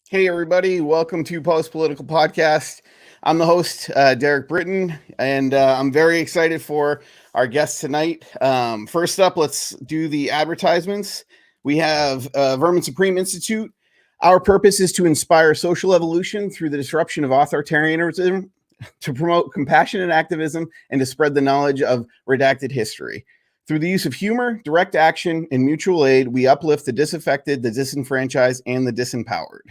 Hey, everybody. Welcome to Post Political Podcast. I'm the host, Derek Britton, and I'm very excited for our guest tonight. First up, let's do the advertisements. We have Vermin Supreme Institute. Our purpose is to inspire social evolution through the disruption of authoritarianism, to promote compassionate activism, and to spread the knowledge of redacted history. Through the use of humor, direct action, and mutual aid, we uplift the disaffected, the disenfranchised, and the disempowered.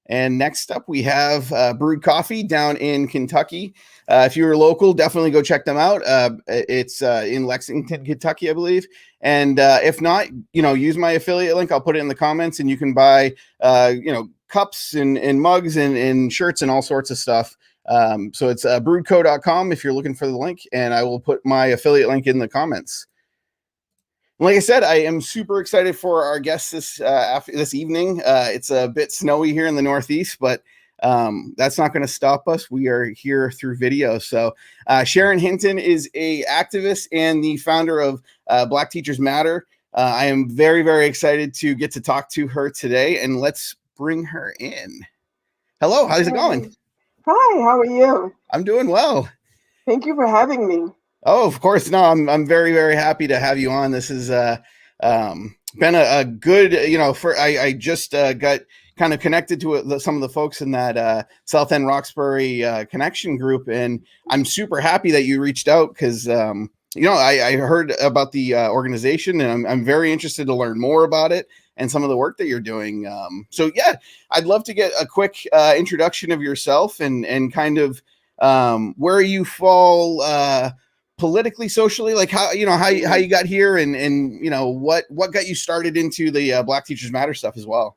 And next up, we have Brewed Coffee down in Kentucky. If you're local, definitely go check them out. It's in Lexington, Kentucky, I believe. And if not, use my affiliate link. I'll put it in the comments, and you can buy, cups and mugs and shirts and all sorts of stuff. So it's brewedco.com if you're looking for the link, and I will put my affiliate link in the comments. Like I said, I am super excited for our guests this evening. It's a bit snowy here in the Northeast, but that's not going to stop us. We are here through video. So Sharon Hinton is a activist and the founder of Black Teachers Matter. I am very, very excited to get to talk to her today, and let's bring her in. Hello, how's it going? Hi, how are you? I'm doing well. Thank you for having me. Oh, of course. No, I'm very, very happy to have you on. This has been a good, I just got kind of connected to some of the folks in that South End Roxbury connection group. And I'm super happy that you reached out because, I heard about the organization, and I'm very interested to learn more about it and some of the work that you're doing. So I'd love to get a quick introduction of yourself and kind of where you fall politically, socially, like how you got here, and what got you started into the Black Teachers Matter stuff as well.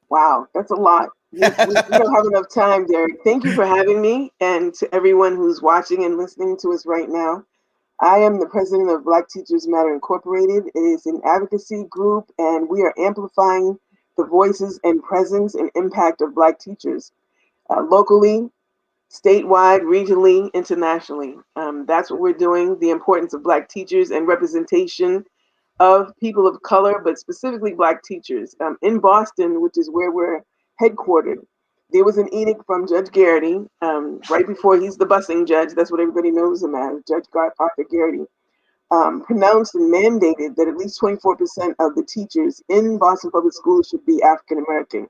Wow, that's a lot. We don't have enough time, Derek. Thank you for having me, and to everyone who's watching and listening to us right now. I am the president of Black Teachers Matter Incorporated. It is an advocacy group, and we are amplifying the voices and presence and impact of Black teachers locally, statewide, regionally, internationally. That's what we're doing. The importance of Black teachers and representation of people of color, but specifically Black teachers. In Boston, which is where we're headquartered, there was an edict from Judge Garrity, right before he's the busing judge. That's what everybody knows him as, Judge Arthur Garrity. Pronounced and mandated that at least 24% of the teachers in Boston Public Schools should be African American.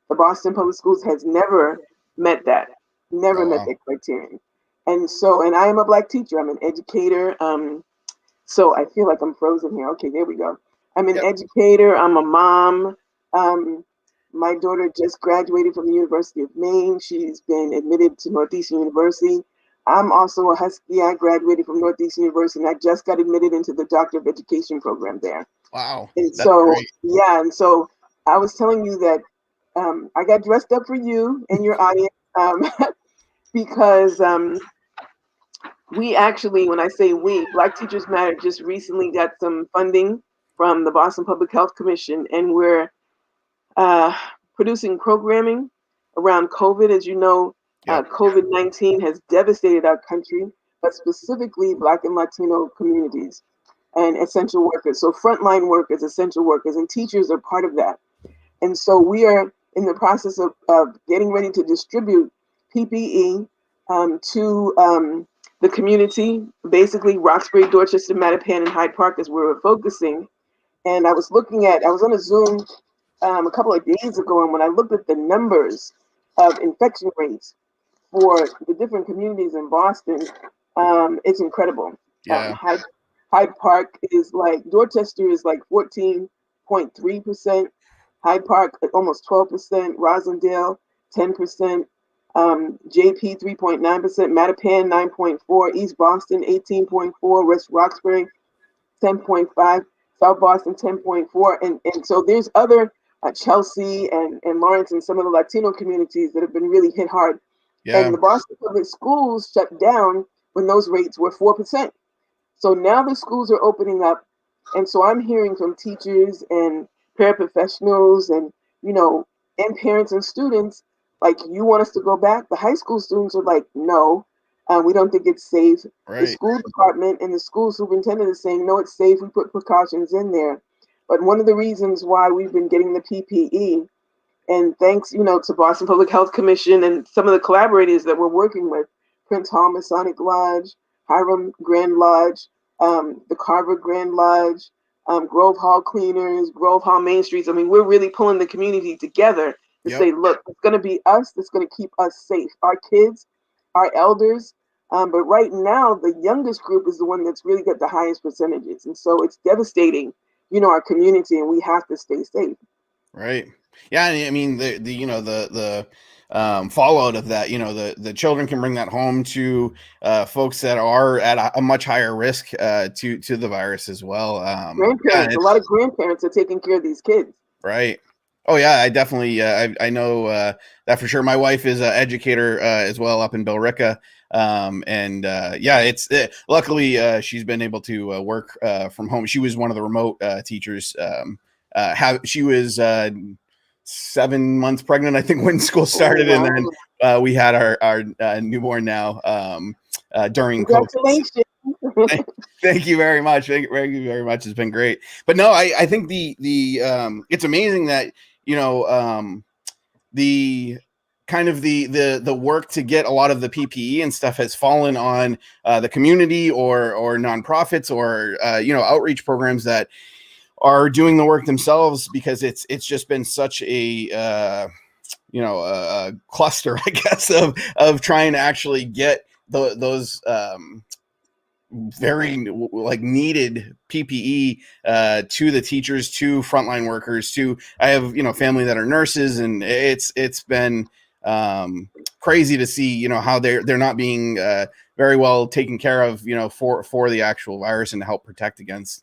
The Boston Public Schools has never met that. Never met that criterion. And I am a Black teacher. I'm an educator. So I feel like I'm frozen here. Okay, there we go. I'm an educator. I'm a mom. My daughter just graduated from the University of Maine. She's been admitted to Northeastern University. I'm also a Husky. I graduated from Northeastern University, and I just got admitted into the Doctor of Education program there. Wow. And so I was telling you that I got dressed up for you and your audience. Because we actually, when I say we, Black Teachers Matter just recently got some funding from the Boston Public Health Commission, and we're producing programming around COVID. As you know, COVID-19 has devastated our country, but specifically Black and Latino communities and essential workers. So frontline workers, essential workers, and teachers are part of that. And so we are in the process of getting ready to distribute PPE to the community, basically Roxbury, Dorchester, Mattapan, and Hyde Park is where we're focusing. And I was on a Zoom a couple of days ago, and when I looked at the numbers of infection rates for the different communities in Boston, it's incredible. Yeah. Hyde Park is like, Dorchester is like 14.3%. Hyde Park almost 12%, Rosendale 10%, JP 3.9%, Mattapan 9.4%, East Boston 18.4%, West Roxbury 10.5%, South Boston 10.4%, and so there's other Chelsea and Lawrence and some of the Latino communities that have been really hit hard. Yeah. And the Boston Public Schools shut down when those rates were 4%. So now the schools are opening up, and so I'm hearing from teachers and paraprofessionals and and parents and students, like, you want us to go back? The high school students are like, no, we don't think it's safe. Right. The school department and the school superintendent is saying, no, it's safe. We put precautions in there. But one of the reasons why we've been getting the PPE And thanks, to Boston Public Health Commission and some of the collaborators that we're working with, Prince Hall Masonic Lodge, Hiram Grand Lodge, the Carver Grand Lodge, Grove Hall Cleaners, Grove Hall Main Streets. I mean, we're really pulling the community together to Yep. say, look, it's going to be us that's going to keep us safe, our kids, our elders. But right now, the youngest group is the one that's really got the highest percentages. And so it's devastating, our community, and we have to stay safe. Right. Yeah. I mean, the fallout of that, the children can bring that home to folks that are at a much higher risk to the virus as well. Grandparents, a lot of grandparents are taking care of these kids. Right. Oh yeah, I definitely I know that for sure. My wife is an educator as well up in Billerica, and it's luckily she's been able to work from home. She was one of the remote teachers. She was 7 months pregnant, I think, when school started, wow. and then we had our newborn now during COVID. Thank you very much. Thank you very much. It's been great. But no, I think the it's amazing that the kind of the work to get a lot of the PPE and stuff has fallen on the community or nonprofits or outreach programs that are doing the work themselves, because it's just been such a cluster, I guess, of trying to actually get those very needed PPE to the teachers, to frontline workers, I have family that are nurses, and it's been crazy to see how they're not being very well taken care of for the actual virus and to help protect against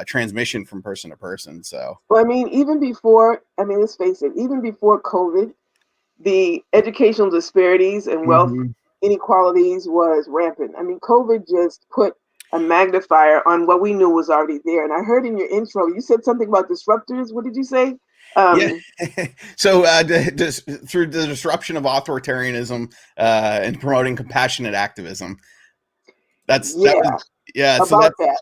transmission from person to person. So well, I mean, let's face it, even before COVID, the educational disparities and wealth inequalities was rampant. I mean, COVID just put a magnifier on what we knew was already there. And I heard in your intro, you said something about disruptors. What did you say? Yeah. So through the disruption of authoritarianism and promoting compassionate activism. About that.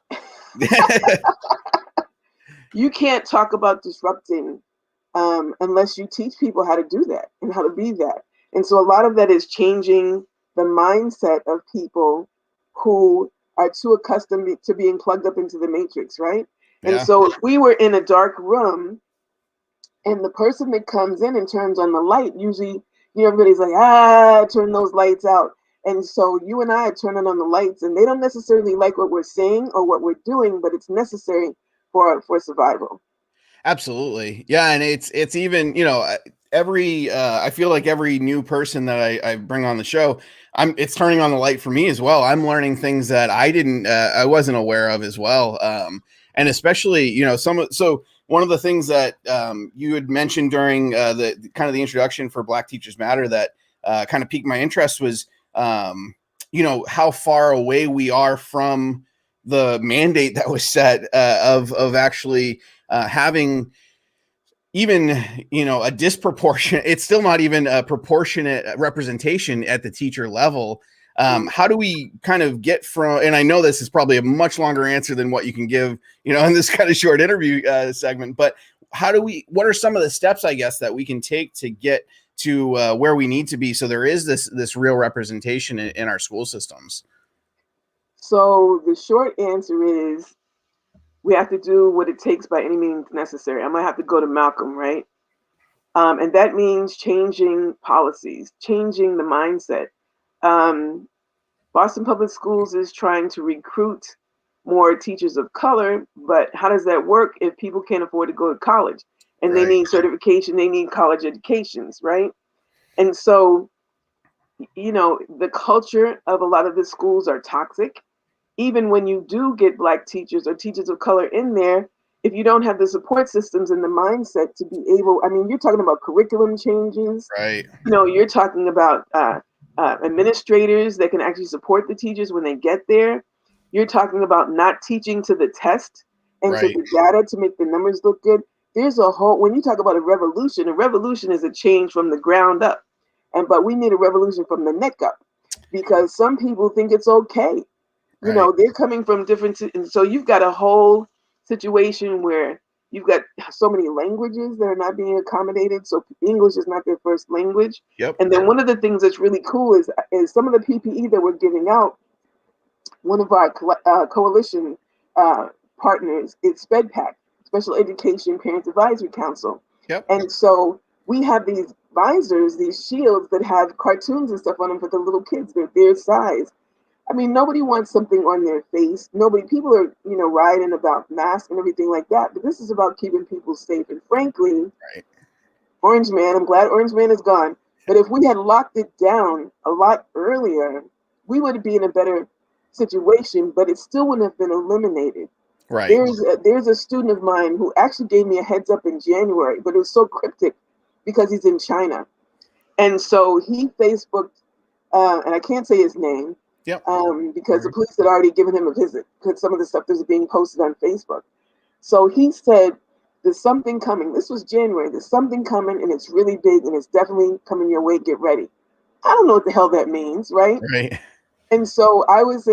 You can't talk about disrupting unless you teach people how to do that and how to be that. And so a lot of that is changing the mindset of people who are too accustomed to being plugged up into the matrix, right? Yeah. And so if we were in a dark room and the person that comes in and turns on the light, usually, everybody's like, turn those lights out. And so you and I are turning on the lights, and they don't necessarily like what we're saying or what we're doing, but it's necessary for survival. Absolutely. Yeah. And it's even, I feel like every new person that I bring on the show, it's turning on the light for me as well. I'm learning things that I wasn't aware of as well. And especially, so one of the things that you had mentioned during the kind of the introduction for Black Teachers Matter that kind of piqued my interest was, how far away we are from the mandate that was set of actually having even a disproportionate, it's still not even a proportionate representation at the teacher level. How do we kind of get from, and I know this is probably a much longer answer than what you can give in this kind of short interview segment, but what are some of the steps, I guess, that we can take to get to where we need to be so there is this real representation in our school systems? So the short answer is we have to do what it takes by any means necessary. I'm going to have to go to Malcolm, right? And that means changing policies, changing the mindset. Boston Public Schools is trying to recruit more teachers of color, but how does that work if people can't afford to go to college? And They need certification, they need college educations, right? And so, the culture of a lot of the schools are toxic. Even when you do get Black teachers or teachers of color in there, if you don't have the support systems and the mindset to be able, you're talking about curriculum changes, right? You're talking about administrators that can actually support the teachers when they get there. You're talking about not teaching to the test and to the data to make the numbers look good. There's when you talk about a revolution is a change from the ground up. But we need a revolution from the neck up, because some people think it's okay. They're coming from different, and so you've got a whole situation where, You've got so many languages that are not being accommodated. So English is not their first language. Yep. And then one of the things that's really cool is some of the PPE that we're giving out. One of our coalition partners is SPEDPAC, Special Education Parent Advisory Council. Yep. And so we have these visors, these shields that have cartoons and stuff on them for the little kids. They're their size. I mean, nobody wants something on their face. People are, rioting about masks and everything like that. But this is about keeping people safe. And frankly, Right. Orange Man, I'm glad Orange Man is gone. But if we had locked it down a lot earlier, we would be in a better situation, but it still wouldn't have been eliminated. Right. There's a student of mine who actually gave me a heads up in January, but it was so cryptic because he's in China. And so he Facebooked, and I can't say his name, Yep. because the police had already given him a visit because some of the stuff that was being posted on Facebook. So he said, there's something coming. This was January. There's something coming, and it's really big, and it's definitely coming your way. Get ready. I don't know what the hell that means, right? Right. And so I was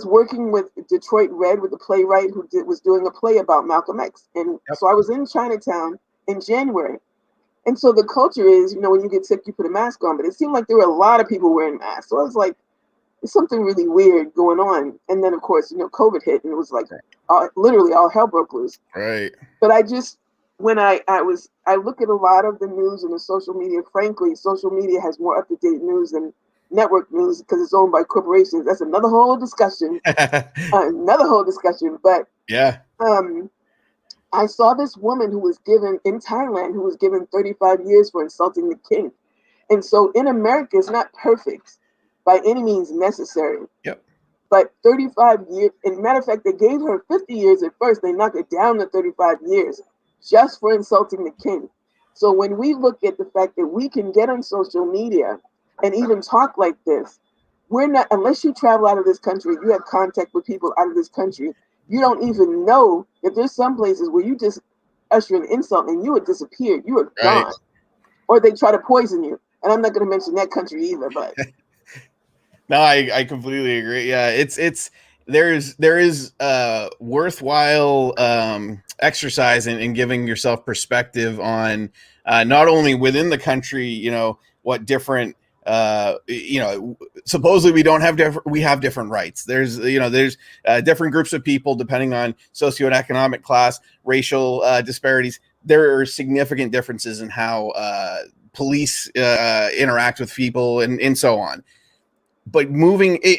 working with Detroit Red, with the playwright who was doing a play about Malcolm X. And so I was in Chinatown in January. And so the culture is, when you get sick, you put a mask on. But it seemed like there were a lot of people wearing masks. So I was like, there's something really weird going on. And then, of course, COVID hit, and it was like literally all hell broke loose. Right. But I just, when I look at a lot of the news and the social media, frankly, social media has more up-to-date news than network news because it's owned by corporations. That's another whole discussion. But yeah. I saw this woman who was given in Thailand, who was given 35 years for insulting the king. And so in America, it's not perfect by any means necessary. Yep. But 35 years, and matter of fact, they gave her 50 years at first. They knocked it down to 35 years just for insulting the king. So when we look at the fact that we can get on social media and even talk like this, we're not, unless you travel out of this country, you have contact with people out of this country, you don't even know that there's some places where you just usher an insult and you would disappear. You are gone. Right. Or they try to poison you. And I'm not going to mention that country either, but. No, I completely agree. Yeah, there is worthwhile exercise in giving yourself perspective on not only within the country, what different supposedly we have different rights. There's different groups of people depending on socioeconomic class, racial disparities. There are significant differences in how police interact with people and so on. But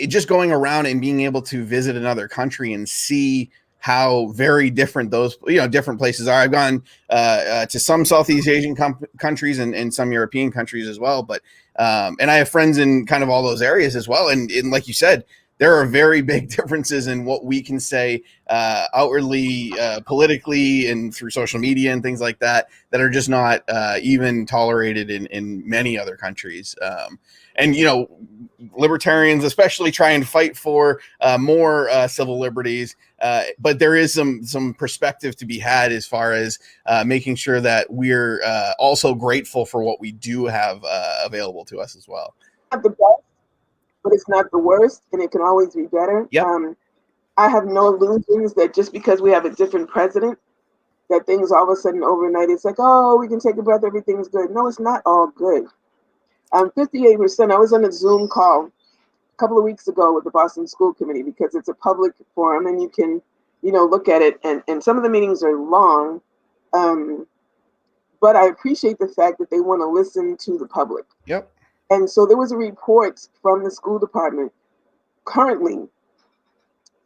just going around and being able to visit another country and see how very different those different places are. I've gone to some Southeast Asian countries and some European countries as well. But and I have friends in kind of all those areas as well. And like you said, there are very big differences in what we can say outwardly, politically, and through social media and things like that are just not even tolerated in many other countries. And libertarians especially try and fight for more civil liberties, but there is some perspective to be had as far as making sure that we're also grateful for what we do have available to us as well. Not the best, but it's not the worst, and it can always be better. Yep. I have no illusions that just because we have a different president, that things all of a sudden overnight, it's like, oh, we can take a breath, everything's good. No, it's not all good. 58%. I was on a Zoom call a couple of weeks ago with the Boston School Committee because it's a public forum and you can, look at it. And some of the meetings are long, but I appreciate the fact that they want to listen to the public. Yep. And so there was a report from the school department. Currently,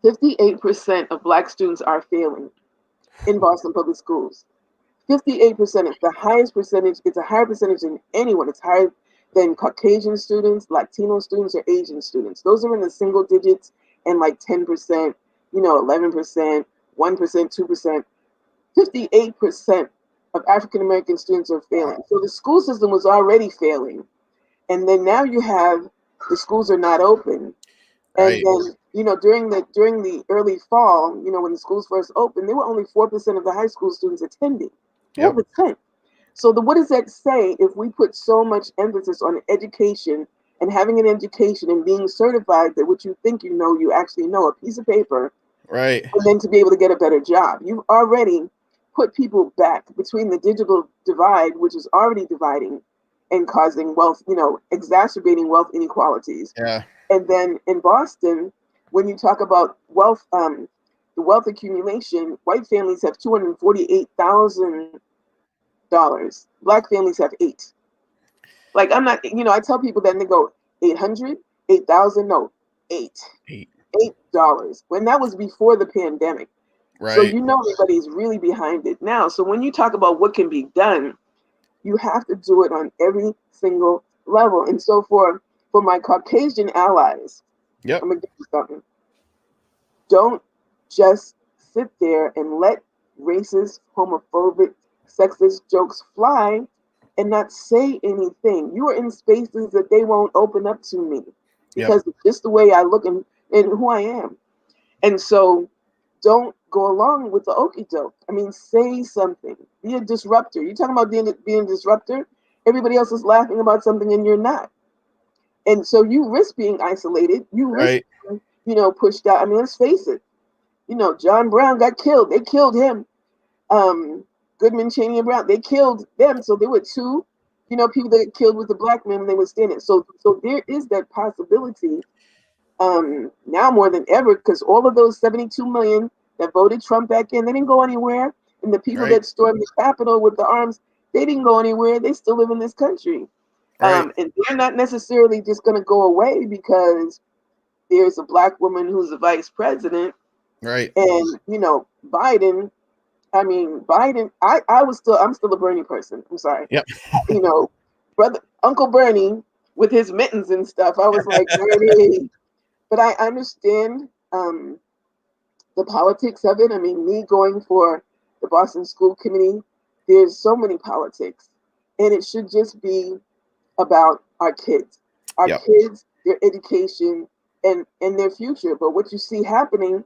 58% of Black students are failing in Boston public schools. 58% is the highest percentage. It's a higher percentage than anyone. It's higher than Caucasian students, Latino students, or Asian students. Those are in the single digits and like 10%, 11%, 1%, 2%. 58% of African American students are failing. So the school system was already failing. And then now you have the schools are not open. Right. And then, during the early fall, when the schools first opened, there were only 4% of the high school students attending. 4%. Yep. So what does that say if we put so much emphasis on education and having an education and being certified that what you think you actually know, a piece of paper, Right. and then to be able to get a better job. You've already put people back between the digital divide, which is already dividing and causing wealth, exacerbating wealth inequalities. Yeah. And then in Boston, when you talk about wealth, the wealth accumulation, white families have $248,000. Black families have eight. Like I'm not, I tell people that and they go 800, 8,000, no, eight, Eight. $8. When that was before the pandemic. So Right. everybody's really behind it now. So when you talk about what can be done, you have to do it on every single level. And so for my Caucasian allies, Yep. I'm gonna give you something. Don't just sit there and let racist, homophobic, sexist jokes fly and not say anything. You are in spaces that they won't open up to me Yep. because it's just the way I look and who I am. And so don't go along with the okie doke. I mean, say something. Be a disruptor. You're talking about being a disruptor. Everybody else is laughing about something and you're not. And so you risk being isolated. You risk Right. being, pushed out. I mean, let's face it. John Brown got killed. They killed him. Goodman, Cheney, and Brown. They killed them. So there were two, people that got killed with the black men when they were standing. So there is that possibility now more than ever, because all of those 72 million that voted Trump back in, they didn't go anywhere. And the people Right. that stormed the Capitol with the arms, they didn't go anywhere. They still live in this country. Right. And they're not necessarily just going to go away because there's a black woman who's the vice president. Right. And, Biden, I'm still a Bernie person. I'm sorry. Yep. Brother, Uncle Bernie with his mittens and stuff. I was like, Bernie. But I understand the politics of it. I mean, me going for the Boston School Committee, there's so many politics. And it should just be about our kids. Our Yep. kids, their education, and their future. But what you see happening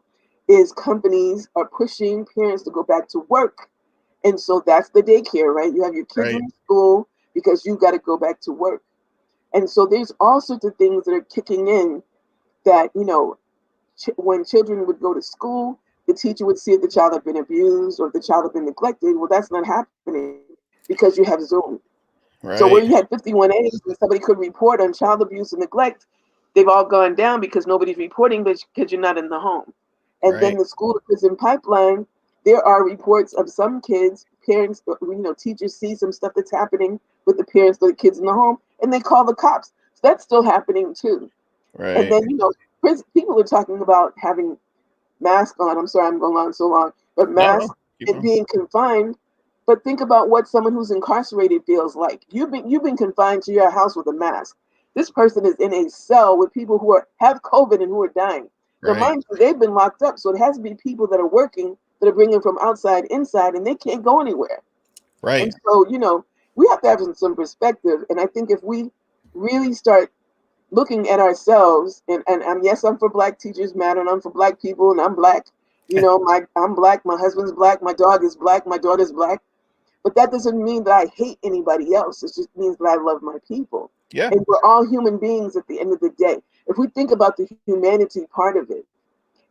is companies are pushing parents to go back to work. And so that's the daycare, right? You have your kids Right. in school because you got to go back to work. And so there's all sorts of things that are kicking in that, when children would go to school, the teacher would see if the child had been abused or if the child had been neglected. Well, that's not happening because you have Zoom. So where Right. you had 51As and somebody could report on child abuse and neglect, they've all gone down because nobody's reporting because you're not in the home. And then Right. the school to prison pipeline, there are reports of some kids, parents, teachers see some stuff that's happening with the parents of the kids in the home, and they call the cops. So that's still happening too. And Right. then, people are talking about having masks on. I'm sorry I'm going on so long, but No. No. masks Keep and going. being confined. But think about what someone who's incarcerated feels like. You've been confined to your house with a mask. This person is in a cell with people who have COVID and who are dying. Now, Right. mind you, they've been locked up, so it has to be people that are working that are bringing from outside inside, and they can't go anywhere. Right. And so, we have to have some perspective. And I think if we really start looking at ourselves, and yes, I'm for Black Teachers Matter, and I'm for Black people, and I'm Black. I'm Black. My husband's Black. My dog is Black. My daughter's Black. But that doesn't mean that I hate anybody else. It just means that I love my people. Yeah. And we're all human beings at the end of the day. If we think about the humanity part of it,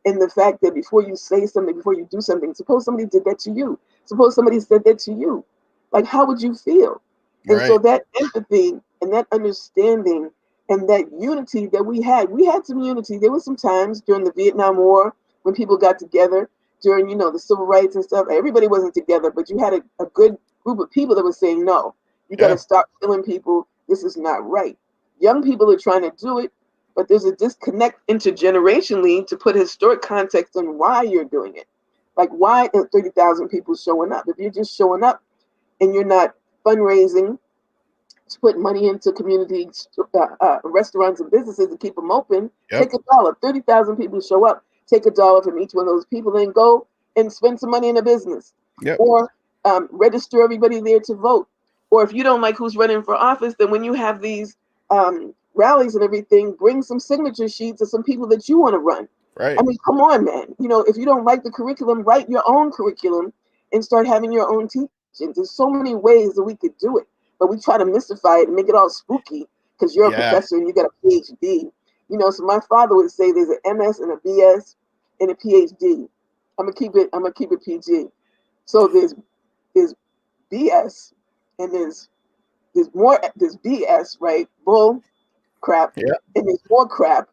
and the fact that before you say something, before you do something, suppose somebody did that to you. Suppose somebody said that to you. Like, how would you feel? And so Right. that empathy and that understanding and that unity that we had some unity. There was some times during the Vietnam War when people got together during, the civil rights and stuff. Everybody wasn't together, but you had a good group of people that was saying, no, you got Yeah. to stop killing people. This is not right. Young people are trying to do it, but there's a disconnect intergenerationally to put historic context on why you're doing it. Like, why are 30,000 people showing up? If you're just showing up and you're not fundraising to put money into community restaurants and businesses to keep them open, Yep. take $1. 30,000 people show up, take $1 from each one of those people, then go and spend some money in a business. Yep. Or register everybody there to vote. Or if you don't like who's running for office, then when you have these rallies and everything, bring some signature sheets of some people that you want to run. I Right. mean, come on, man. If you don't like the curriculum, write your own curriculum and start having your own teachings. There's so many ways that we could do it, but we try to mystify it and make it all spooky because you're a Yeah. professor and you got a PhD. So my father would say there's an MS and a BS, and a PhD. I'm gonna keep it PG. So there's BS, and there's BS, right? Bull crap, Yeah. and there's more crap,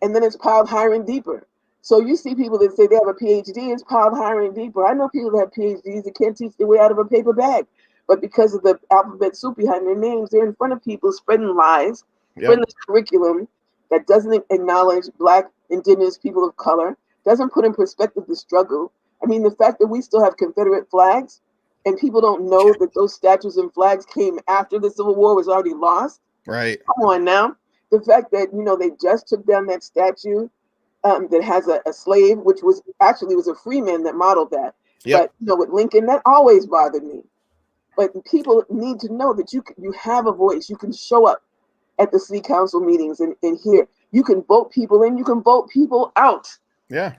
and then it's piled higher and deeper. So you see people that say they have a PhD, it's piled higher and deeper. I know people that have PhDs that can't teach their way out of a paper bag, but because of the alphabet soup behind their names, they're in front of people spreading lies, spreading Yep. this curriculum that doesn't acknowledge Black, Indigenous, people of color, doesn't put in perspective the struggle. I mean, the fact that we still have Confederate flags and people don't know that those statues and flags came after the Civil War was already lost. Right. Come on now. The fact that, they just took down that statue that has a slave, which was a free man that modeled that. Yep. But with Lincoln, that always bothered me. But people need to know that you have a voice. You can show up at the city council meetings and hear. You can vote people in. You can vote people out. Yeah.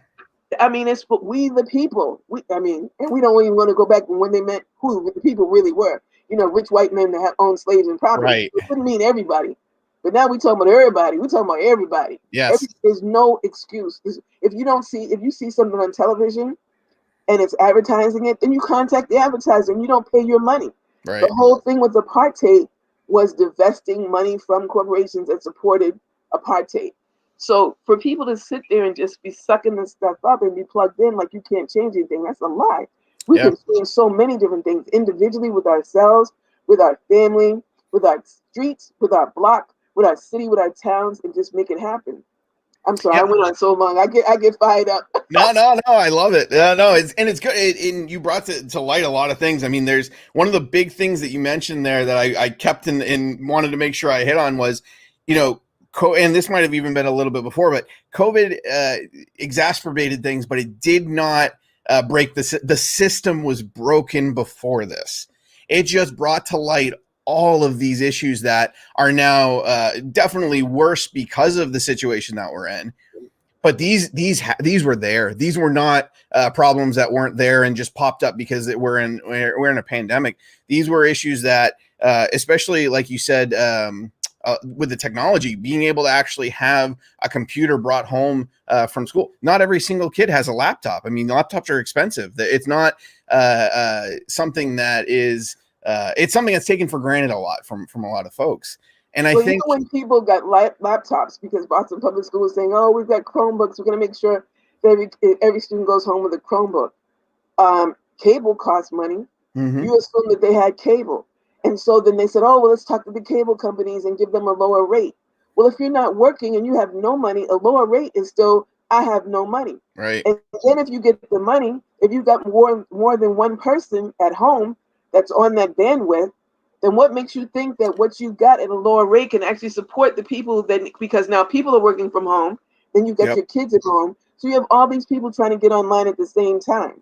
I mean, it's we the people. And we don't even want to go back when they meant who the people really were. Rich white men that have owned slaves and property. Right. It wouldn't mean everybody. But now we talking about everybody. We talking about everybody. Yes. There's no excuse. If you see something on television and it's advertising it, then you contact the advertiser and you don't pay your money. Right. The whole thing with apartheid was divesting money from corporations that supported apartheid. So for people to sit there and just be sucking this stuff up and be plugged in like you can't change anything, that's a lie. We can change so many different things individually, with ourselves, with our family, with our streets, with our block, with our city, with our towns, and just make it happen. I'm sorry, I went on so long. I get fired up. No, I love it. No, it's good. And you brought to light a lot of things. I mean, there's one of the big things that you mentioned there that I kept and wanted to make sure I hit on was, and this might have even been a little bit before, but COVID exacerbated things, but it did not break the system was broken before this. It just brought to light all of these issues that are now definitely worse because of the situation that we're in. But these were there. These were not problems that weren't there and just popped up because we're in a pandemic. These were issues that, especially like you said, with the technology, being able to actually have a computer brought home from school. Not every single kid has a laptop. I mean, laptops are expensive. It's not something that is. It's something that's taken for granted a lot from a lot of folks. And I think when people got laptops, because Boston Public School was saying, "Oh, we've got Chromebooks. We're going to make sure that every student goes home with a Chromebook." Cable costs money. Mm-hmm. You assume that they had cable, and so then they said, "Oh, well, let's talk to the cable companies and give them a lower rate." Well, if you're not working and you have no money, a lower rate is still, I have no money. Right. And then if you get the money, if you've got more than one person at home that's on that bandwidth, then what makes you think that what you got at a lower rate can actually support the people because now people are working from home, then you've got your kids at home. So you have all these people trying to get online at the same time.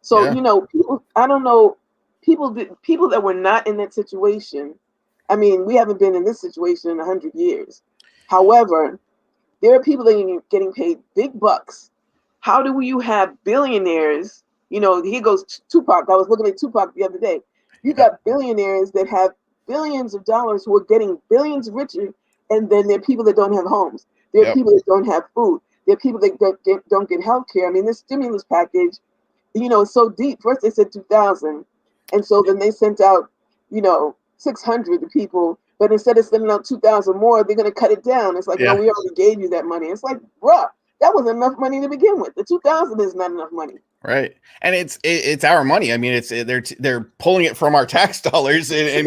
So, people, I don't know, people that were not in that situation. I mean, we haven't been in this situation in 100 years. However, there are people that are getting paid big bucks. How do you have billionaires? Here goes Tupac. I was looking at Tupac the other day. You got billionaires that have billions of dollars who are getting billions richer, and then there are people that don't have homes. There are people that don't have food. There are people that don't get health care. I mean, this stimulus package, it's so deep. First they said 2,000, and so then they sent out, 600 to people. But instead of sending out 2,000 more, they're going to cut it down. It's like, no, we already gave you that money. It's like, bruh, that wasn't enough money to begin with. The 2,000 is not enough money. Right. And it's our money. I mean, they're pulling it from our tax dollars and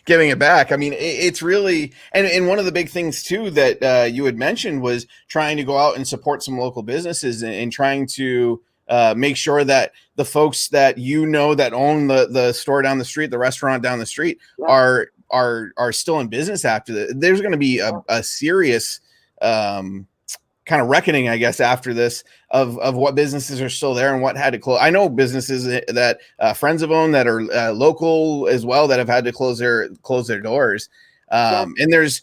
giving it back. I mean, it's really, and one of the big things too, that you had mentioned was trying to go out and support some local businesses and trying to make sure that the folks that that own the store down the street, the restaurant down the street are still in business after that. There's going to be a serious, kind of reckoning, I guess, after this of what businesses are still there and what had to close. I know businesses that friends of owned that are local as well that have had to close their doors. And there's,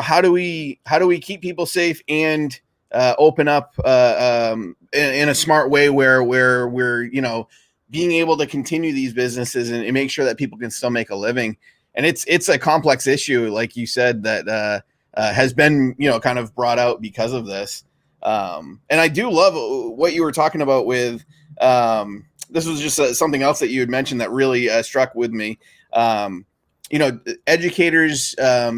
how do we keep people safe and open up in a smart way where we're being able to continue these businesses and make sure that people can still make a living. And it's a complex issue, like you said, that has been kind of brought out because of this. And I do love what you were talking about with, this was just something else that you had mentioned that really struck with me. Educators,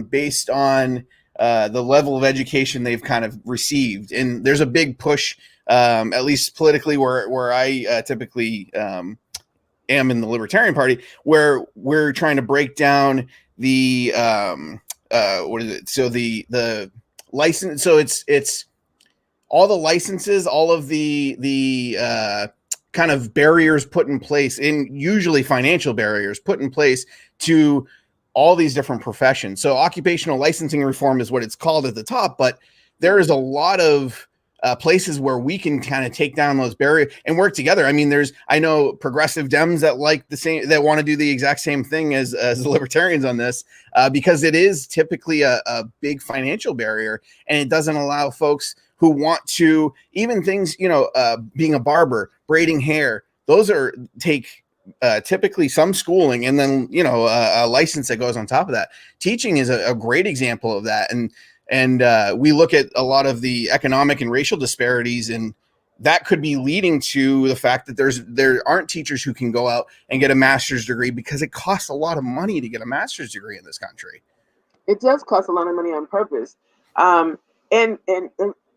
based on the level of education they've kind of received. And there's a big push, at least politically, where I typically am in the Libertarian Party, where we're trying to break down the what is it? So the license. So it's all the licenses, all of the kind of barriers put in place, and usually financial barriers put in place to all these different professions. So occupational licensing reform is what it's called at the top, but there is a lot of places where we can kind of take down those barriers and work together. I mean, I know progressive Dems that like the same, that want to do the exact same thing as the libertarians on this, because it is typically a big financial barrier, and it doesn't allow folks who want to, even things, being a barber, braiding hair, those take typically some schooling, and then a license that goes on top of that. Teaching is a great example of that, and we look at a lot of the economic and racial disparities, and that could be leading to the fact that there aren't teachers who can go out and get a master's degree, because it costs a lot of money to get a master's degree in this country. It does cost a lot of money on purpose. And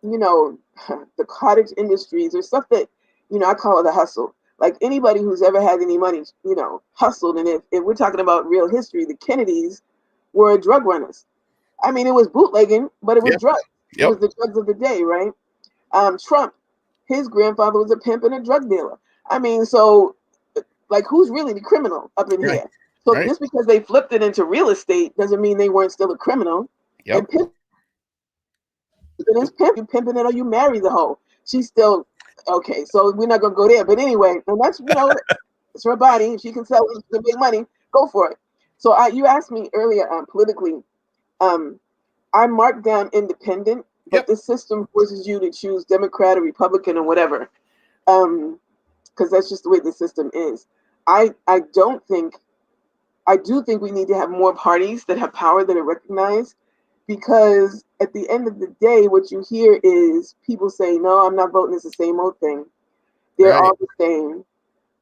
the cottage industries or stuff that, I call it a hustle. Like anybody who's ever had any money, hustled. And if we're talking about real history, the Kennedys were drug runners. I mean, it was bootlegging, but it was drugs. Yep. It was the drugs of the day, right? Trump, his grandfather was a pimp and a drug dealer. I mean, so like, who's really the criminal up in here? So just because they flipped it into real estate doesn't mean they weren't still a criminal. Yep. And pimp is pimp. You pimping it or you marry the hoe. She's still okay. So we're not gonna go there. But anyway, and that's it's her body. If she can sell it to make money, go for it. So you asked me earlier politically. I marked down independent, but the system forces you to choose Democrat or Republican or whatever, because that's just the way the system is. I do think we need to have more parties that have power, that are recognized, because at the end of the day, what you hear is people say, no, I'm not voting. It's the same old thing. They're all the same.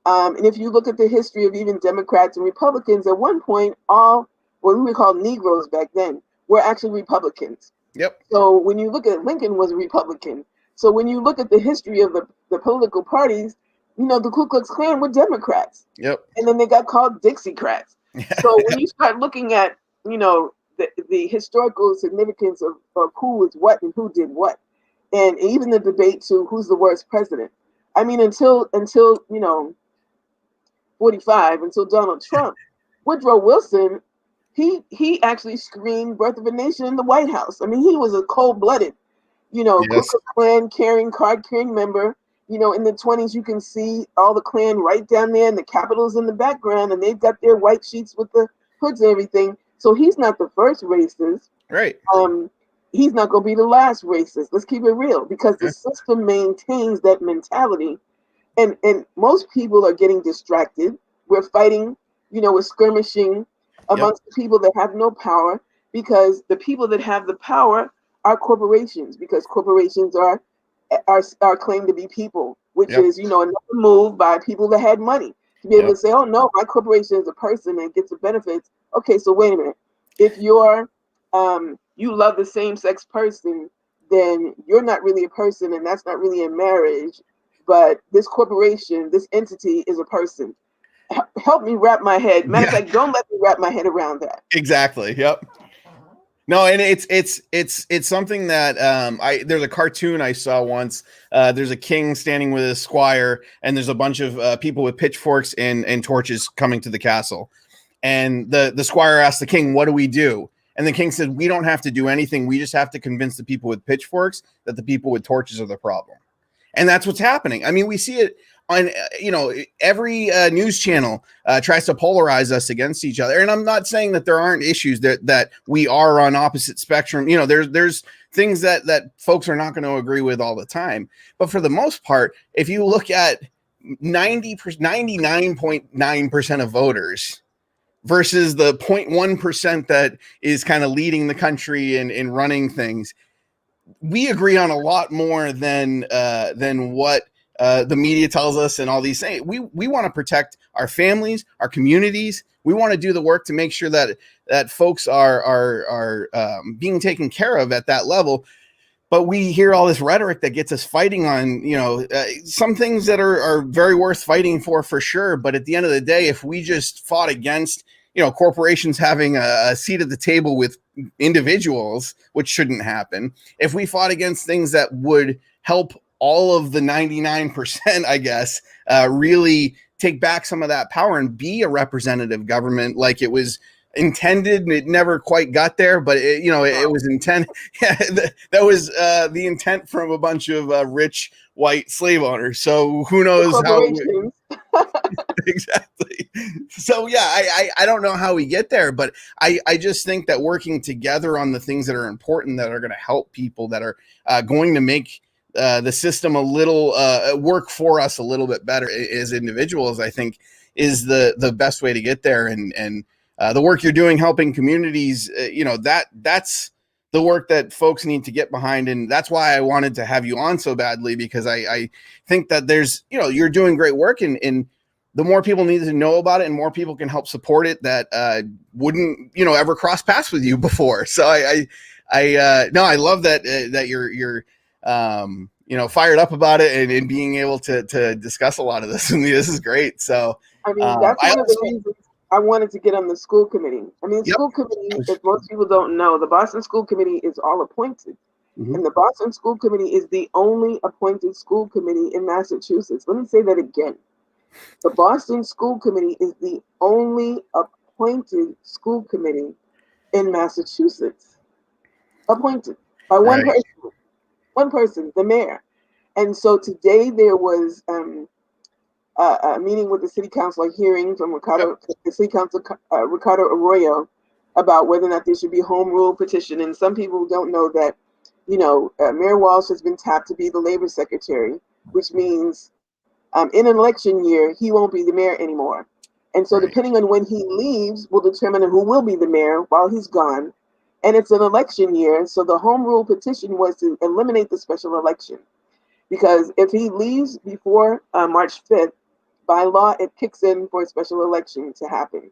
And if you look at the history of even Democrats and Republicans, at one point, all what we would call Negroes back then were actually Republicans. Yep. So when you look at Lincoln was a Republican. So when you look at the history of the political parties, the Ku Klux Klan were Democrats. Yep. And then they got called Dixiecrats. So when you start looking at, the historical significance of who was what and who did what, and even the debate to who's the worst president. I mean, until 45, until Donald Trump, Woodrow Wilson, he actually screamed "Birth of a Nation" in the White House. I mean, he was a cold-blooded, Ku Klux Klan card-carrying member. In the 20s, you can see all the Klan right down there, and the Capitol's in the background, and they've got their white sheets with the hoods and everything. So he's not the first racist. Right. He's not going to be the last racist. Let's keep it real, because the system maintains that mentality, and most people are getting distracted. We're fighting, we're skirmishing amongst the people that have no power, because the people that have the power are corporations, because corporations are claimed to be people, which is, another move by people that had money to be able to say, oh no, my corporation is a person and gets the benefits. Okay, so wait a minute. If you're you love the same-sex person, then you're not really a person, and that's not really a marriage. But this corporation, this entity is a person. Help me wrap my head. Matter of fact, don't let me wrap my head around that. Exactly. Yep. No, and it's something that there's a cartoon I saw once. There's a king standing with a squire, and there's a bunch of people with pitchforks and torches coming to the castle. And the squire asked the king, "What do we do?" And the king said, "We don't have to do anything. We just have to convince the people with pitchforks that the people with torches are the problem." And that's what's happening. I mean, we see it on, every news channel tries to polarize us against each other. And I'm not saying that there aren't issues that we are on opposite spectrum. There's things that folks are not going to agree with all the time. But for the most part, if you look at 99.9% of voters versus the 0.1% that is kind of leading the country and running things, we agree on a lot more than what the media tells us and all these things. We want to protect our families, our communities. We want to do the work to make sure that folks are being taken care of at that level. But we hear all this rhetoric that gets us fighting on, some things that are very worth fighting for sure. But at the end of the day, if we just fought against, corporations having a seat at the table with individuals, which shouldn't happen, if we fought against things that would help all of the 99%, I guess, really take back some of that power and be a representative government like it was intended, and it never quite got there, but it was intended. Yeah, that was the intent from a bunch of rich white slave owners. So who knows how exactly. So yeah, I don't know how we get there, but I just think that working together on the things that are important, that are going to help people, that are going to make the system a little work for us a little bit better as individuals, I think is the best way to get there. And the work you're doing helping communities, that's the work that folks need to get behind. And that's why I wanted to have you on so badly, because I think that there's, you're doing great work, and the more people need to know about it and more people can help support it that wouldn't, ever cross paths with you before. So I love that you're fired up about it and being able to discuss a lot of this with me. This is great. So I mean, that's one of the reasons I wanted to get on the school committee. I mean, the school committee, if most people don't know, the Boston School Committee is all appointed. Mm-hmm. And the Boston School Committee is the only appointed school committee in Massachusetts. Let me say that again. The Boston School Committee is the only appointed school committee in Massachusetts. Appointed by one person. One person, the mayor. And so today there was a meeting with the city council, a hearing from the city council, Ricardo Arroyo, about whether or not there should be home rule petition. And some people don't know that, Mayor Walsh has been tapped to be the labor secretary, which means in an election year, he won't be the mayor anymore. And so depending on when he leaves will determine who will be the mayor while he's gone. And it's an election year, so the home rule petition was to eliminate the special election. Because if he leaves before March 5th, by law, it kicks in for a special election to happen.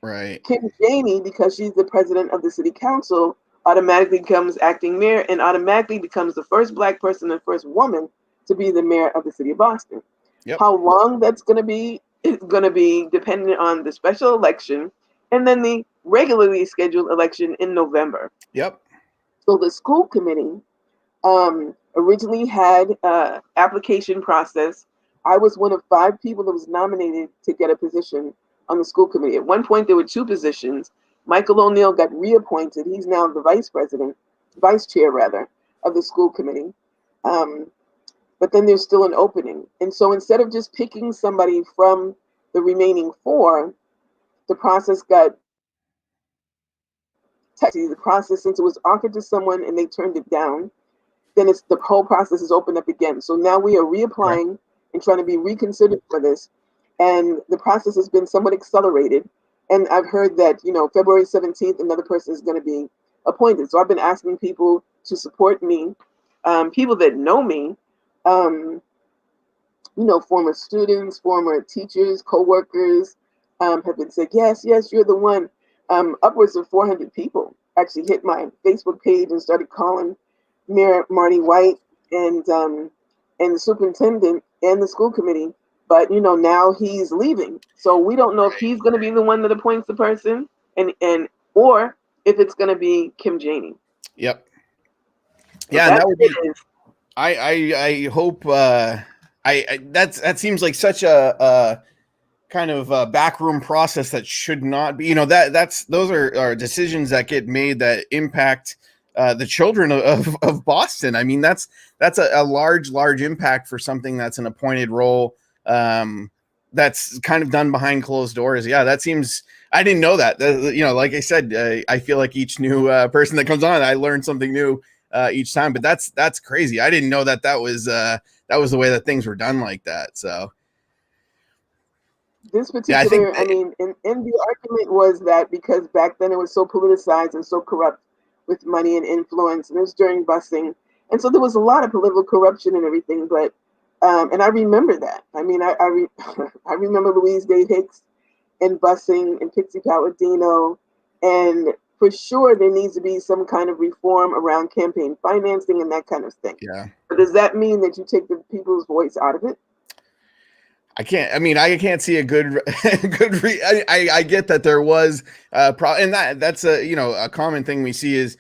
Right. Kim Janey, because she's the president of the city council, automatically becomes acting mayor and automatically becomes the first Black person and first woman to be the mayor of the city of Boston. Yep. How long that's going to be is going to be dependent on the special election and then the regularly scheduled election in November. Yep. So the school committee originally had an application process. I was one of 5 people that was nominated to get a position on the school committee. At one point, there were 2 positions. Michael O'Neill got reappointed. He's now the vice chair of the school committee. But then there's still an opening. And so instead of just picking somebody from the remaining 4, the process since it was offered to someone and they turned it down, then the whole process is opened up again. So now we are reapplying and trying to be reconsidered for this. And the process has been somewhat accelerated. And I've heard that, February 17th, another person is going to be appointed. So I've been asking people to support me, people that know me, former students, former teachers, co-workers, have been saying, yes, you're the one. Upwards of 400 people actually hit my Facebook page and started calling Mayor Marty White and the superintendent and the school committee. But now he's leaving, so we don't know if he's going to be the one that appoints the person, and or if it's going to be Kim Janey. Yep. So yeah, and that would be. I hope. That seems like such a kind of backroom process that should not be. Those are decisions that get made that impact the children of Boston. I mean, that's a large impact for something that's an appointed role. That's kind of done behind closed doors. Yeah, that seems. I didn't know that. Like I said, I feel like each new person that comes on, I learn something new each time. But that's crazy. I didn't know that was the way that things were done like that. So. This particular, and the argument was that because back then it was so politicized and so corrupt with money and influence, and it was during busing, And so there was a lot of political corruption and everything. But and I remember that. I mean, I remember Louise Day Hicks and busing and Pixie Palladino, and for sure there needs to be some kind of reform around campaign financing and that kind of thing. Yeah. But does that mean that you take the people's voice out of it? I can't see a good, I get that there was and that's a common thing we see is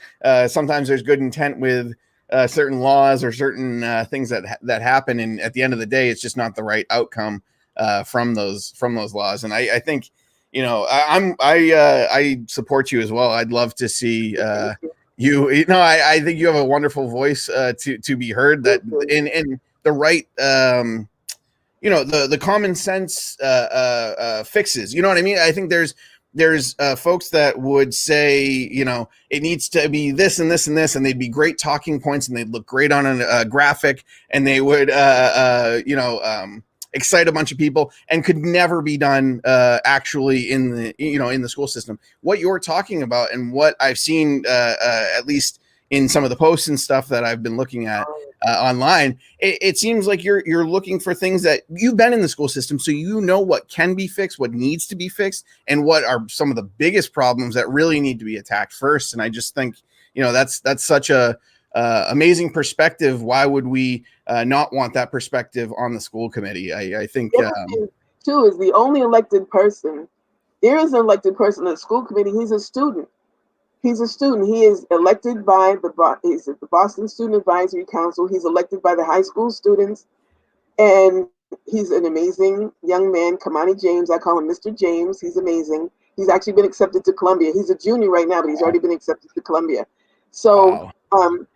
sometimes there's good intent with certain laws or certain things that happen, and at the end of the day, it's just not the right outcome from those laws. And I think, I support you as well. I'd love to see I think you have a wonderful voice to be heard, that in the right the common sense fixes. You know what I mean? I think there's folks that would say, it needs to be this and this and this, and they'd be great talking points, and they'd look great on a graphic, and they would excite a bunch of people, and could never be done actually in the school system. What you're talking about, and what I've seen at least in some of the posts and stuff that I've been looking at online, it seems like you're looking for things that you've been in the school system, so what can be fixed, what needs to be fixed, and what are some of the biggest problems that really need to be attacked first. And I just think that's such a amazing perspective. Why would we not want that perspective on the school committee? I think too is the only elected person. There is an elected person in the school committee. He's a student. He's a student. He is elected by the Boston Student Advisory Council. He's elected by the high school students, and he's an amazing young man. Kamani James, I call him Mr. James. He's amazing. He's actually been accepted to Columbia. He's a junior right now, but he's already been accepted to Columbia. So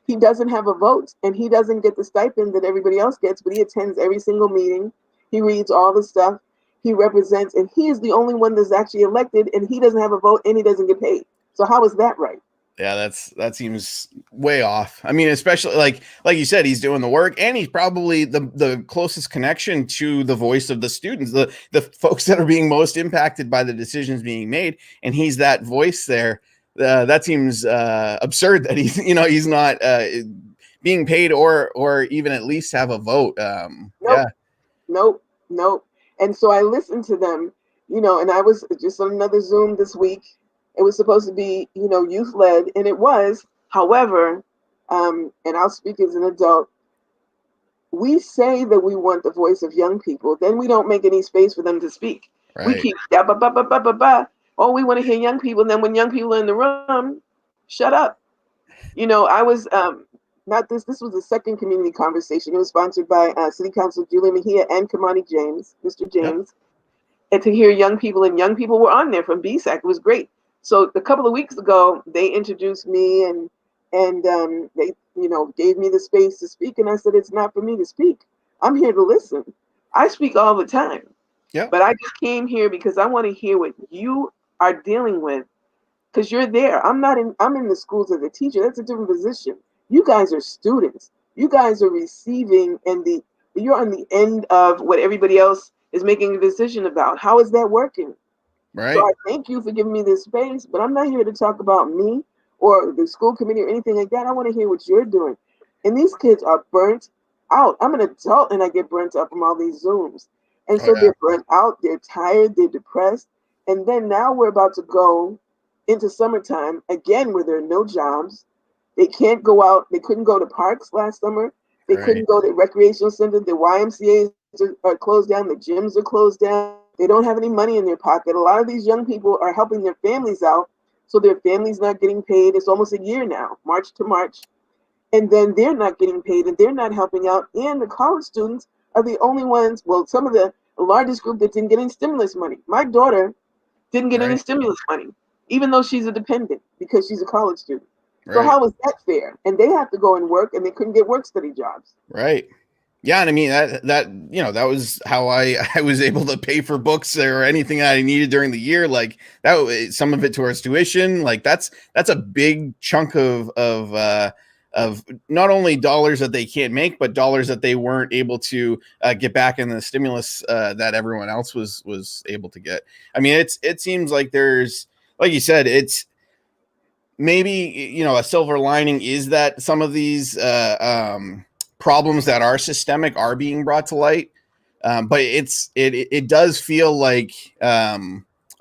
he doesn't have a vote, and he doesn't get the stipend that everybody else gets, but he attends every single meeting. He reads all the stuff. He represents, and he is the only one that's actually elected, and he doesn't have a vote, and he doesn't get paid. So how is that right? Yeah, that seems way off. I mean, especially like you said, he's doing the work, and he's probably the closest connection to the voice of the students, the folks that are being most impacted by the decisions being made, and he's that voice there. That seems absurd that he's not being paid or even at least have a vote. Nope. And so I listened to them, and I was just on another Zoom this week. It was supposed to be, youth led, and it was. However, and I'll speak as an adult, we say that we want the voice of young people, then we don't make any space for them to speak. Right. We keep oh, we want to hear young people, and then when young people are in the room, shut up. I was this was the second community conversation. It was sponsored by City Council Julia Mejia and Kamani James, Mr. James. Yep. And to hear young people were on there from BSAC. It was great. So a couple of weeks ago, they introduced me and they gave me the space to speak. And I said, it's not for me to speak. I'm here to listen. I speak all the time. Yeah. But I just came here because I want to hear what you are dealing with, because you're there. I'm in the schools as a teacher. That's a different position. You guys are students. You guys are receiving, and you're on the end of what everybody else is making a decision about. How is that working? Right. So I thank you for giving me this space, but I'm not here to talk about me or the school committee or anything like that. I want to hear what you're doing. And these kids are burnt out. I'm an adult and I get burnt out from all these Zooms. And so they're burnt out, they're tired, they're depressed. And then now we're about to go into summertime again where there are no jobs. They can't go out. They couldn't go to parks last summer. They couldn't go to recreational centers. The YMCAs are closed down. The gyms are closed down. They don't have any money in their pocket. A lot of these young people are helping their families out, so their family's not getting paid. It's almost a year now, March to March. And then they're not getting paid, and they're not helping out. And the college students are the only ones, well, some of the largest group that didn't get any stimulus money. My daughter didn't get any stimulus money, even though she's a dependent, because she's a college student. Right. So how is that fair? And they have to go and work, and they couldn't get work study jobs. Right. Yeah, and I mean that was how I was able to pay for books or anything that I needed during the year. Like that, some of it towards tuition. Like that's a big chunk of not only dollars that they can't make, but dollars that they weren't able to get back in the stimulus that everyone else was able to get. I mean, it seems like there's, like you said, maybe, you know, a silver lining is that some of these problems that are systemic are being brought to light. But it does feel like a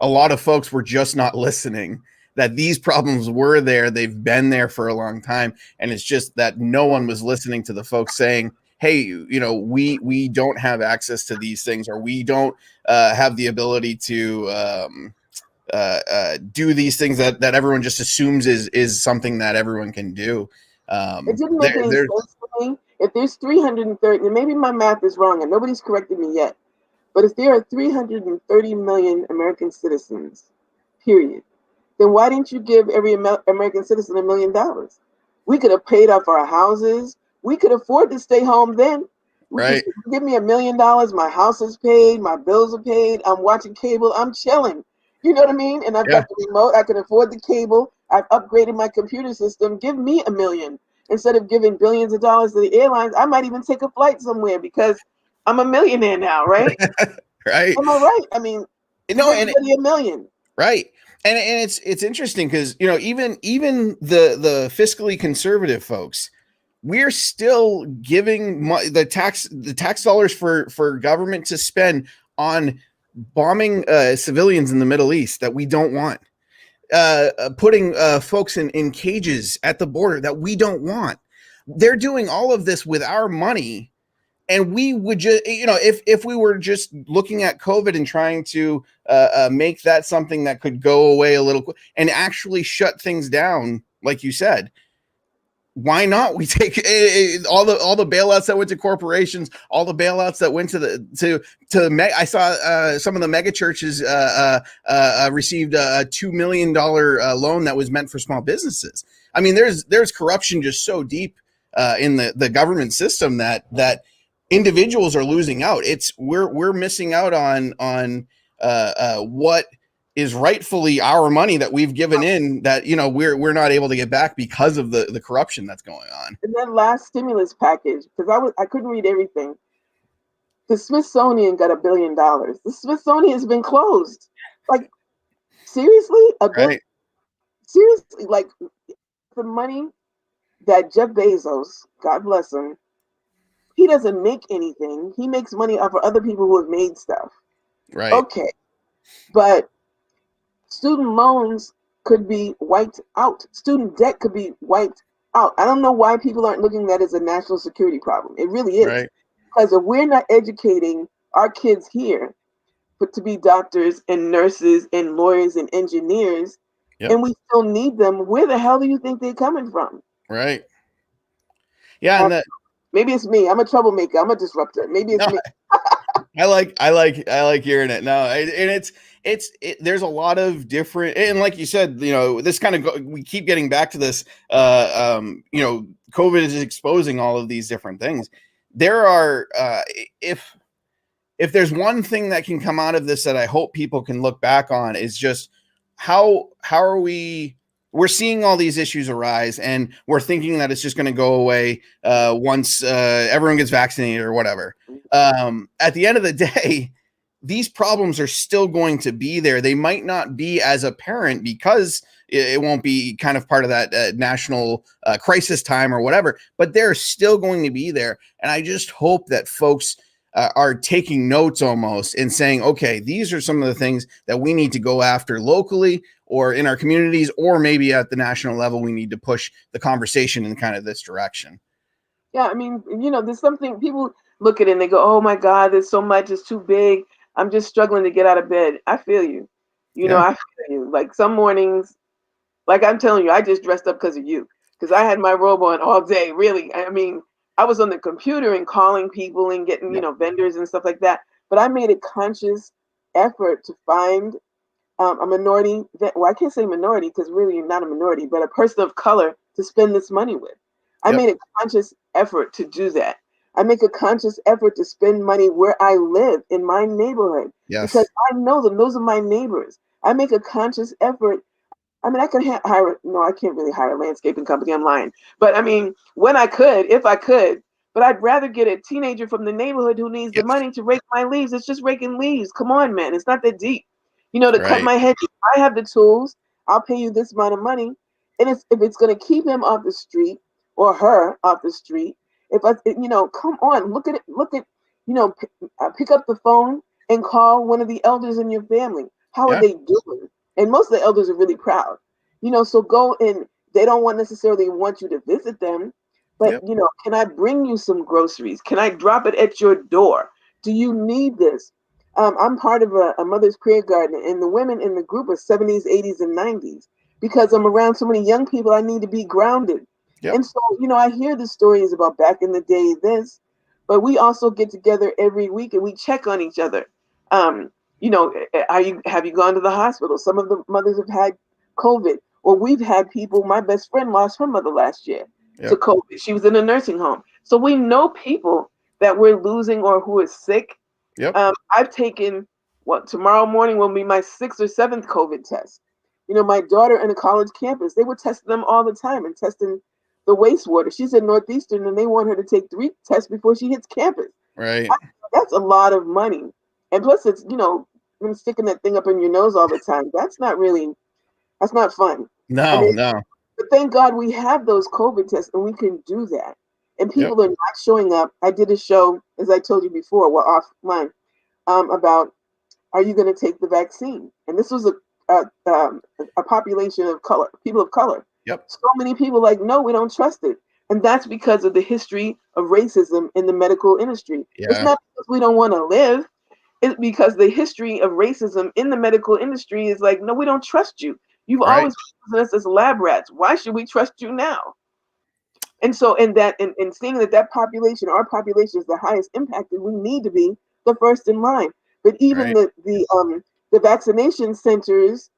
lot of folks were just not listening, that these problems were there. They've been there for a long time. And it's just that no one was listening to the folks saying, hey, you know, we don't have access to these things, or we don't have the ability to do these things that everyone just assumes is something that everyone can do. It didn't make any sense to me. If there's 330, and maybe my math is wrong and nobody's corrected me yet, but if there are 330 million American citizens, period, then why didn't you give every American citizen $1 million? We could have paid off our houses. We could afford to stay home then. We Right. could give me $1 million. My house is paid. My bills are paid. I'm watching cable. I'm chilling. You know what I mean? And I've got the remote. I can afford the cable. I've upgraded my computer system. Give me $1 million instead of giving billions of dollars to the airlines. I might even take a flight somewhere because I'm a millionaire now, right? Right. Am I right? I mean, give everybody $1 million. Right. And it's interesting because, you know, even the fiscally conservative folks, we're still giving the tax dollars for government to spend on bombing civilians in the Middle East that we don't want, putting folks in cages at the border that we don't want. They're doing all of this with our money. And we would just, you know, if we were just looking at COVID and trying to make that something that could go away a little and actually shut things down, like you said, why not? We take all the bailouts that went to corporations, all the bailouts that went I saw some of the mega churches received a $2 million loan that was meant for small businesses. I mean, there's corruption just so deep in the government system that individuals are losing out. We're missing out on what is rightfully our money that we've given in, that, you know, we're not able to get back because of the corruption that's going on. And that last stimulus package, because I couldn't read everything. The Smithsonian got $1 billion. The Smithsonian has been closed. Like, seriously, Right. Seriously, like the money that Jeff Bezos, God bless him, he doesn't make anything. He makes money off of other people who have made stuff. Right. Okay, but student loans could be wiped out. Student debt could be wiped out. I don't know why people aren't looking at that as a national security problem. It really is. Right. Because if we're not educating our kids here to be doctors and nurses and lawyers and engineers, and we still need them, where the hell do you think they're coming from? Right. Yeah, and maybe it's me. I'm a troublemaker. I'm a disruptor. Maybe it's me. I like hearing it. No, and there's a lot of different, and like you said, you know, this kind of we keep getting back to this. You know, COVID is exposing all of these different things. There are if there's one thing that can come out of this that I hope people can look back on, is just how are we're seeing all these issues arise, and we're thinking that it's just going to go away once everyone gets vaccinated or whatever. At the end of the day, these problems are still going to be there. They might not be as apparent because it won't be kind of part of that national crisis time or whatever, but they're still going to be there. And I just hope that folks are taking notes almost and saying, okay, these are some of the things that we need to go after locally or in our communities, or maybe at the national level, we need to push the conversation in kind of this direction. Yeah, I mean, you know, there's something people look at it and they go, oh my God, there's so much, it's too big. I'm just struggling to get out of bed. I feel you. You know, I feel you. Like some mornings, like I'm telling you, I just dressed up because of you. Because I had my robe on all day, really. I mean, I was on the computer and calling people and getting, you know, vendors and stuff like that. But I made a conscious effort to find a minority, well, I can't say minority because really you're not a minority, but a person of color to spend this money with. I made a conscious effort to do that. I make a conscious effort to spend money where I live in my neighborhood because I know them. Those are my neighbors. I make a conscious effort. I mean, I can hire, no, I can't really hire a landscaping company. I'm lying. But I mean, when I could, if I could, but I'd rather get a teenager from the neighborhood who needs the money to rake my leaves. It's just raking leaves. Come on, man. It's not that deep. You know, to cut my hedges. I have the tools. I'll pay you this amount of money. And if it's going to keep him off the street or her off the street, if I, come on, look at it, pick up the phone and call one of the elders in your family. How are Yeah. they doing? And most of the elders are really proud, so go and they don't necessarily want you to visit them, but Yep. can I bring you some groceries? Can I drop it at your door? Do you need this? I'm part of a mother's prayer garden, and the women in the group are 70s, 80s, and 90s. Because I'm around so many young people, I need to be grounded. Yep. And so, I hear the stories about back in the day, this, but we also get together every week and we check on each other. Um, have you gone to the hospital? Some of the mothers have had COVID, or we've had people. My best friend lost her mother last year to Yep. COVID. She was in a nursing home. So we know people that we're losing or who are sick. Yep. I've taken tomorrow morning will be my 6th or 7th COVID test. My daughter in a college campus, they were testing them all the time and testing the wastewater. She's in Northeastern and they want her to take 3 tests before she hits campus. Right. That's a lot of money. And plus it's, been sticking that thing up in your nose all the time. That's not fun. I No, mean, no. but thank God we have those COVID tests and we can do that. And Yep. people are not showing up. I did a show, as I told you before, we're offline, about are you going to take the vaccine? And this was a population of color, people of color. Yep. So many people like, no, we don't trust it. And that's because of the history of racism in the medical industry. It's Yeah. not because we don't want to live. It's because the history of racism in the medical industry is like, no, we don't trust you. You've Right. always used us as lab rats. Why should we trust you now? And so, in seeing that population, our population is the highest impacted, we need to be the first in line. But even Right. the vaccination centers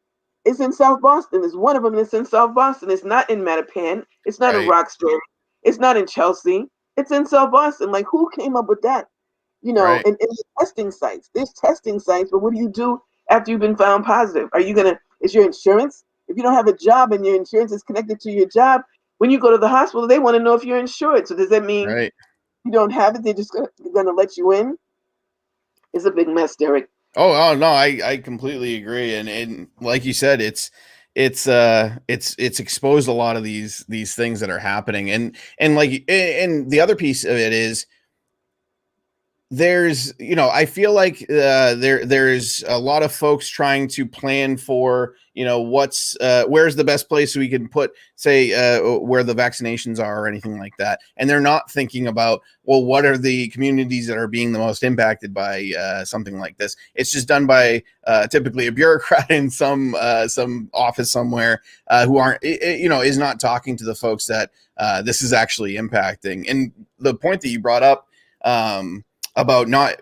is in South Boston. There's one of them that's in South Boston. It's not in Mattapan. It's not in Right. Roxbury. It's not in Chelsea. It's in South Boston. Like, who came up with that? Right. And the testing sites. There's testing sites, but what do you do after you've been found positive? Is your insurance? If you don't have a job and your insurance is connected to your job, when you go to the hospital, they want to know if you're insured. So does that mean Right. you don't have it? They're just gonna let you in? It's a big mess, Derek. Oh no, I completely agree. And like you said, it's exposed a lot of these things that are happening. And like and the other piece of it is there's I feel like there's a lot of folks trying to plan for what's where's the best place we can put, say, where the vaccinations are or anything like that, and they're not thinking about, well, what are the communities that are being the most impacted by something like this. It's just done by typically a bureaucrat in some office somewhere who aren't is not talking to the folks that this is actually impacting. And the point that you brought up about not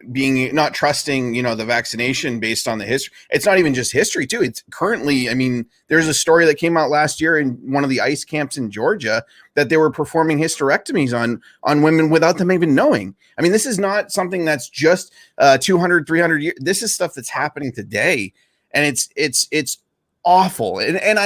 trusting the vaccination based on the history, it's not even just history too. It's currently, I mean, there's a story that came out last year in one of the ICE camps in Georgia that they were performing hysterectomies on women without them even knowing. I mean, this is not something that's just 200 300 years. This is stuff that's happening today, and it's awful. And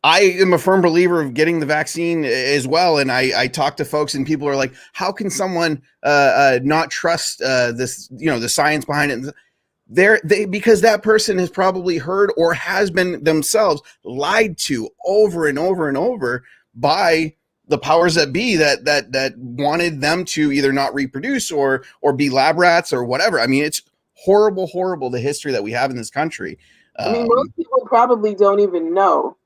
I am a firm believer of getting the vaccine as well. And I talk to folks and people are like, how can someone not trust this, the science behind it? Because that person has probably heard or has been themselves lied to over and over and over by the powers that be that wanted them to either not reproduce or be lab rats or whatever. I mean, it's horrible, the history that we have in this country. I mean, most people probably don't even know.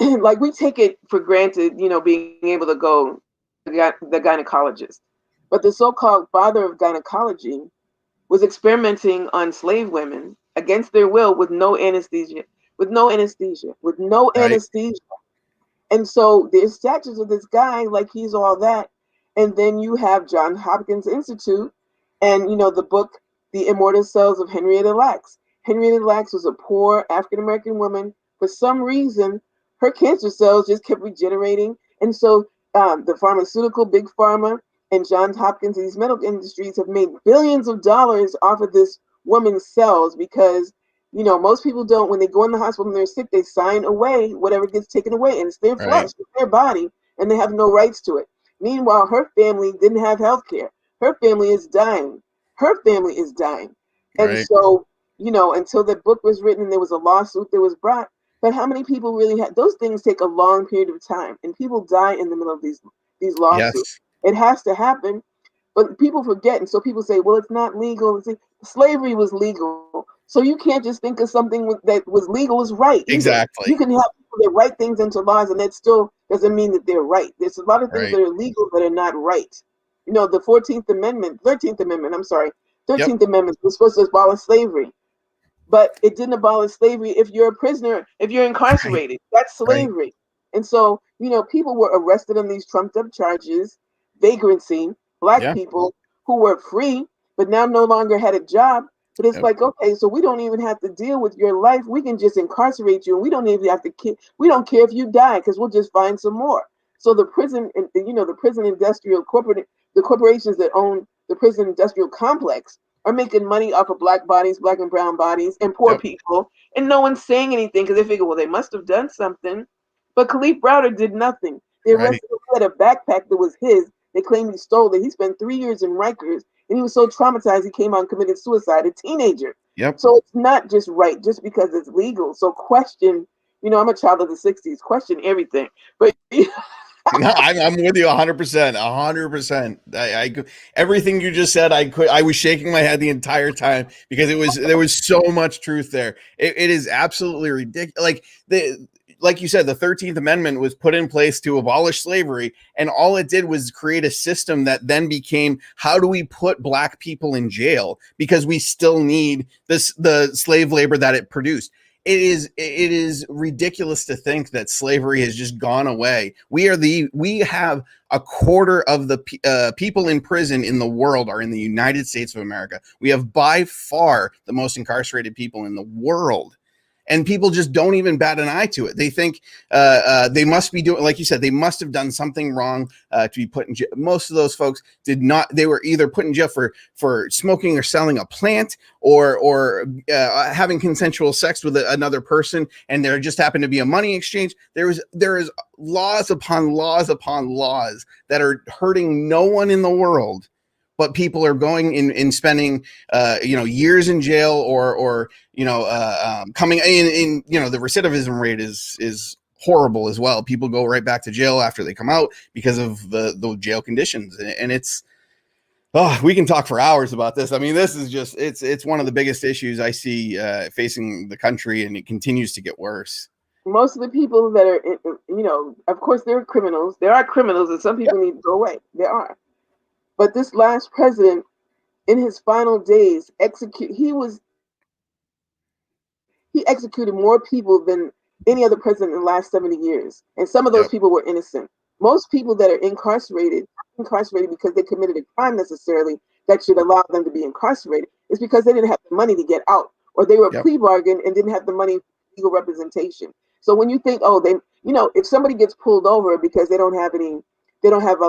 Like, we take it for granted, being able to go to the gynecologist. But the so-called father of gynecology was experimenting on slave women against their will with no anesthesia, with no Right, anesthesia. And so there's statues of this guy like he's all that. And then you have John Hopkins Institute and, the book, The Immortal Cells of Henrietta Lacks. Henrietta Lacks was a poor African American woman. For some reason, her cancer cells just kept regenerating. And so the pharmaceutical, big pharma, and Johns Hopkins, these medical industries have made billions of dollars off of this woman's cells because most people don't, when they go in the hospital and they're sick, they sign away whatever gets taken away, and it's their right, flesh, it's their body, and they have no rights to it. Meanwhile, her family didn't have health care. Her family is dying. Her family is dying. And right, so, until the book was written and there was a lawsuit that was brought, But how many people really have those things? Take a long period of time, and people die in the middle of these lawsuits. Yes. It has to happen, but people forget, and so people say, "Well, it's not legal." Slavery was legal, so you can't just think of something that was legal is right either. You Exactly. can have people that write things into laws, and that still doesn't mean that they're right. There's a lot of things Right. that are legal that are not right. You know, the 14th Amendment, 13th Amendment. I'm sorry, Yep. 13th Amendment was supposed to abolish slavery, but it didn't abolish slavery if you're a prisoner, if you're Right. incarcerated. That's Right. slavery. And so, people were arrested on these trumped up charges, vagrancy, black Yeah. people who were free, but now no longer had a job. But it's Yep. like, okay, so we don't even have to deal with your life. We can just incarcerate you, and we don't even have to. We don't care if you die because we'll just find some more. So the prison, the prison industrial corporate, the corporations that own the prison industrial complex are making money off of black bodies, black and brown bodies, and poor Yep. people, and no one's saying anything because they figure, well, they must have done something. But Khalif Browder did nothing. They Right. arrested him with a backpack that was his. They claimed he stole it. He spent 3 years in Rikers, and he was so traumatized he came out and committed suicide, a teenager. Yep. So it's not just right just because it's legal. So question, I'm a child of the 60s, question everything. But No, I'm with you 100%. 100%. Everything you just said, I was shaking my head the entire time because there was so much truth there. It is absolutely ridiculous. Like you said, the 13th Amendment was put in place to abolish slavery, and all it did was create a system that then became, how do we put black people in jail because we still need the slave labor that it produced. It is ridiculous to think that slavery has just gone away. We have a quarter of the people in prison in the world are in the United States of America. We have by far the most incarcerated people in the world. And people just don't even bat an eye to it. They think they must be doing, like you said, they must have done something wrong to be put in jail. Most of those folks did not. They were either put in jail for smoking or selling a plant, or having consensual sex with another person, and there just happened to be a money exchange. There is laws upon laws upon laws that are hurting no one in the world, but people are going and spending years in jail, or coming in the recidivism rate is horrible as well. People go right back to jail after they come out because of the jail conditions, and it's we can talk for hours about this. I mean, this is just it's one of the biggest issues I see facing the country, and it continues to get worse. most of the people that are, of course, there are criminals. There are criminals, and some Yeah. people need to go away. There are. But this last president, in his final days, he executed more people than any other president in the last 70 years. And some of those Yep. people were innocent. Most people that are incarcerated because they committed a crime necessarily that should allow them to be incarcerated, is because they didn't have the money to get out, or they were Yep. plea bargain and didn't have the money for legal representation. So when you think, oh, if somebody gets pulled over because they don't have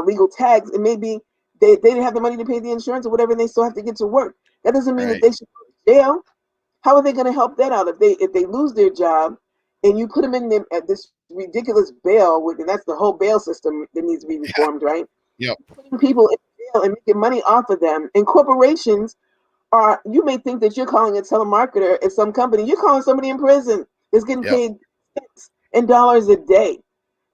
legal tags, and maybe they didn't have the money to pay the insurance or whatever, and they still have to get to work. That doesn't mean that Right. they should go to jail. How are they going to help that out if they lose their job, and you put them in them at this ridiculous bail, and that's the whole bail system that needs to be Yeah. reformed, right? Yep. Putting people in jail and making money off of them, and corporations are. You may think that you're calling a telemarketer at some company. You're calling somebody in prison that's getting Yep. paid cents and dollars a day.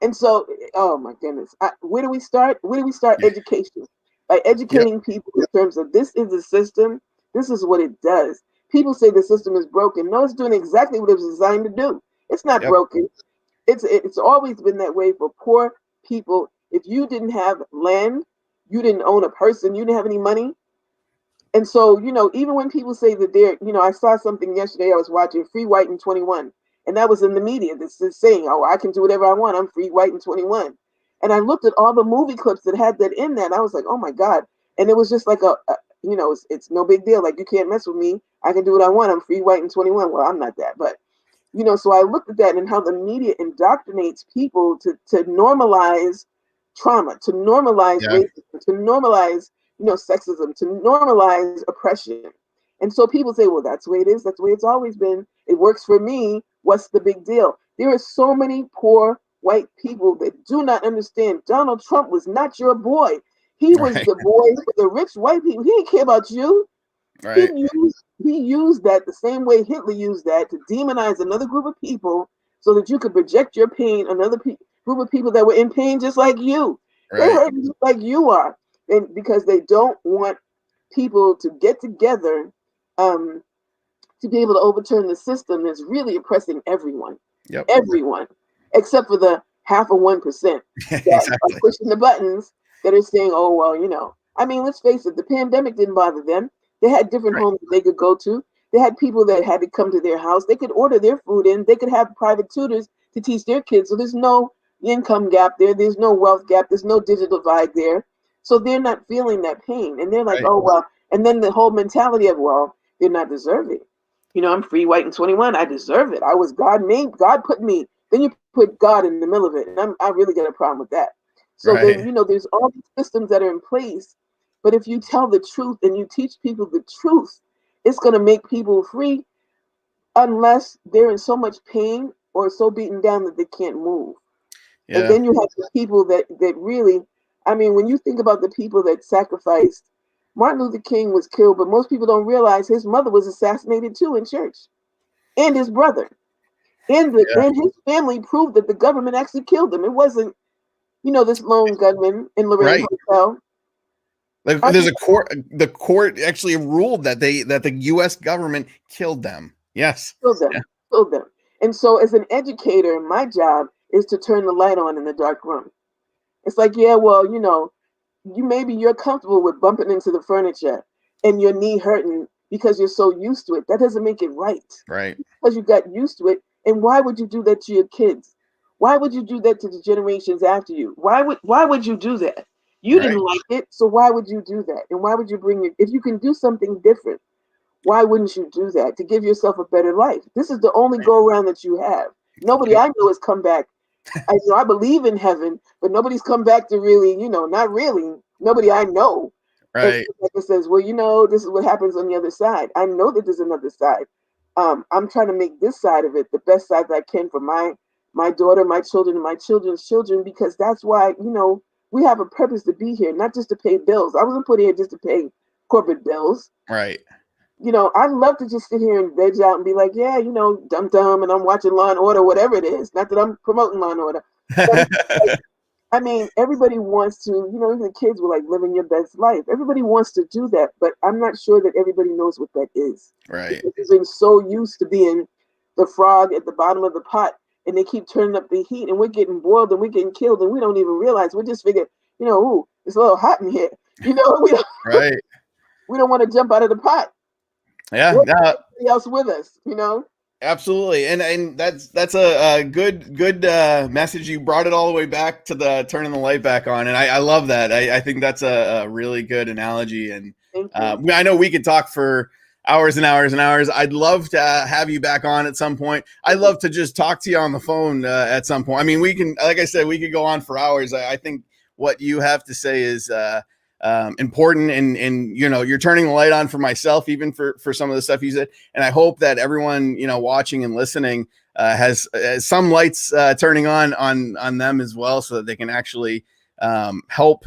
And so, oh my goodness, where do we start? Where do we start? Education, by Yep. educating people in terms of, this is the system, this is what it does. People say the system is broken. No, it's doing exactly what it was designed to do. It's not Yep. broken. It's always been that way for poor people. If you didn't have land, you didn't own a person, you didn't have any money. And so, even when people say that I saw something yesterday, I was watching Free White and 21, and that was in the media. This is saying, oh, I can do whatever I want. I'm free, white, and 21. And I looked at all the movie clips that had that in that, and I was like, oh my God. And it was just like it's no big deal. Like, you can't mess with me. I can do what I want. I'm free, white, and 21. Well, I'm not that, but so I looked at that and how the media indoctrinates people to normalize trauma, to normalize Yeah. racism, to normalize, sexism, to normalize oppression. And so people say, well, that's the way it is. That's the way it's always been. It works for me. What's the big deal? There are so many poor white people that do not understand. Donald Trump was not your boy. He was Right. the boy for the rich white people. He didn't care about you. He Right. used he used that the same way Hitler used that to demonize another group of people so that you could project your pain on another group of people that were in pain just like you. They Right. hurt just like you are, and because they don't want people to get together um, to be able to overturn the system that's really oppressing everyone, Yep. everyone, except for the half of 1% that are Exactly. pushing the buttons that are saying, "Oh well, you know." I mean, let's face it, the pandemic didn't bother them. They had different Right. homes that they could go to. They had people that had to come to their house. They could order their food in. They could have private tutors to teach their kids. So there's no income gap there. There's no wealth gap. There's no digital divide there. So they're not feeling that pain. And they're like, Right. oh, well. And then the whole mentality of, well, they're not deserving. You know, I'm free, white, and 21. I deserve it. I was God made. God put me. Then you put God in the middle of it. And I really get a problem with that. So then, Right. you know, there's all these systems that are in place. But if you tell the truth and you teach people the truth, it's going to make people free unless they're in so much pain or so beaten down that they can't move. And Yeah. then you have the people that really, I mean, when you think about the people that sacrificed, Martin Luther King was killed, but most people don't realize his mother was assassinated too in church, and his brother, Yeah. and his family proved that the government actually killed them. It wasn't, you know, this lone gunman in Lorraine Right. Hotel. Like I there's mean, a court. The court actually ruled that the U.S. government killed them. Yes. killed Yeah. them, killed them. And so, as an educator, my job is to turn the light on in the dark room. It's like, yeah, well, you know, you're comfortable with bumping into the furniture and your knee hurting because you're so used to it. That doesn't make it right Right. because you got used to it. And why would you do that to your kids? Why would you do that to the generations after you? Why would you do that? You didn't Right. like it, so why would you do that? And why would you bring it if you can do something different? Why wouldn't you do that to give yourself a better life? This is the only go around that you have. Nobody I know has come back. I believe in heaven, but nobody's come back to really, you know, not really. Nobody I know has Right. come back and says, well, you know, this is what happens on the other side. I know that there's another side. I'm trying to make this side of it the best side that I can for my daughter, my children, and my children's children, because that's why, you know, we have a purpose to be here, not just to pay bills. I wasn't put here just to pay corporate bills. Right. You know, I'd love to just sit here and veg out and be like, yeah, you know, dum dum, and I'm watching Law and Order, whatever it is. Not that I'm promoting Law and Order, but it's like, I mean, everybody wants to, you know, even the kids were like living your best life. Everybody wants to do that, but I'm not sure that everybody knows what that is Right. because they've been so used to being the frog at the bottom of the pot, and they keep turning up the heat, and we're getting boiled and we're getting killed, and we don't even realize. We just figure, you know, ooh, it's a little hot in here. You know, Right. we don't want to jump out of the pot. Yeah. We'll take No, everybody else with us, you know. absolutely. And that's a good message. You brought it all the way back to the turning the light back on, and I love that. I think that's a really good analogy. And Thank you. I know we could talk for hours and hours and hours. I'd love to have you back on at some point. I'd love to just talk to you on the phone at some point. I mean, we can, like I said, we could go on for hours. I think what you have to say is important, and you know, you're turning the light on for myself, even for some of the stuff you said. And I hope that everyone, you know, watching and listening has some lights turning on them as well, so that they can actually help,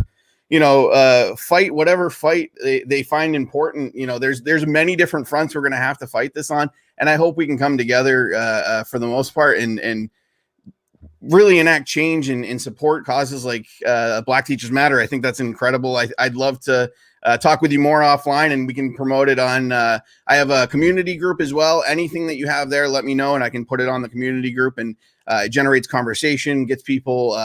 you know, fight whatever fight they find important. You know, there's many different fronts we're going to have to fight this on, and I hope we can come together for the most part and really enact change and support causes like Black Teachers Matter. I think that's incredible. I'd love to talk with you more offline, and we can promote it on. I have a community group as well. Anything that you have there, let me know, and I can put it on the community group, and it generates conversation, gets people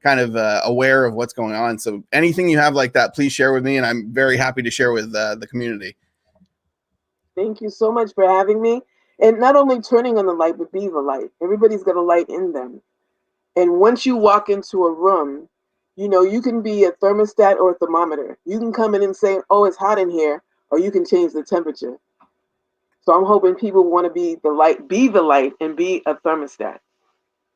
kind of aware of what's going on. So anything you have like that, please share with me, and I'm very happy to share with the community. Thank you so much for having me. And not only turning on the light, but be the light. Everybody's got a light in them. And once you walk into a room, you know, you can be a thermostat or a thermometer. You can come in and say, oh, it's hot in here, or you can change the temperature. So I'm hoping people want to be the light, and be a thermostat.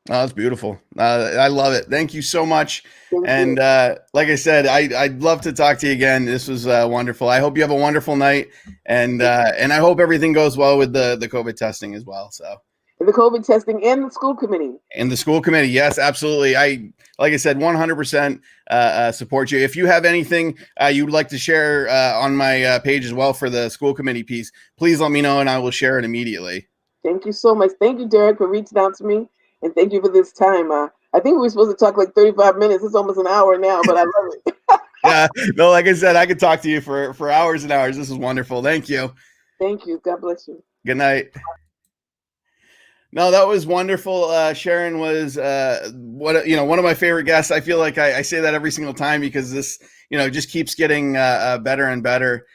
Oh, that's beautiful. I love it. Thank you so much. Thank you. And like I said, I'd love to talk to you again. This was wonderful. I hope you have a wonderful night, and I hope everything goes well with the COVID testing as well. So, And the COVID testing and the school committee. and the school committee, yes, absolutely. Like I said, 100% support you. If you have anything you'd like to share on my page as well for the school committee piece, please let me know, and I will share it immediately. Thank you so much. Thank you, Derek, for reaching out to me. and thank you for this time. I think we were supposed to talk like 35 minutes. It's almost an hour now, but I love it. Yeah, no, like I said, I could talk to you for hours and hours. This is wonderful. Thank you. Thank you. God bless you. Good night. No, that was wonderful. Sharon was one of my favorite guests. I feel like I say that every single time because this just keeps getting better and better.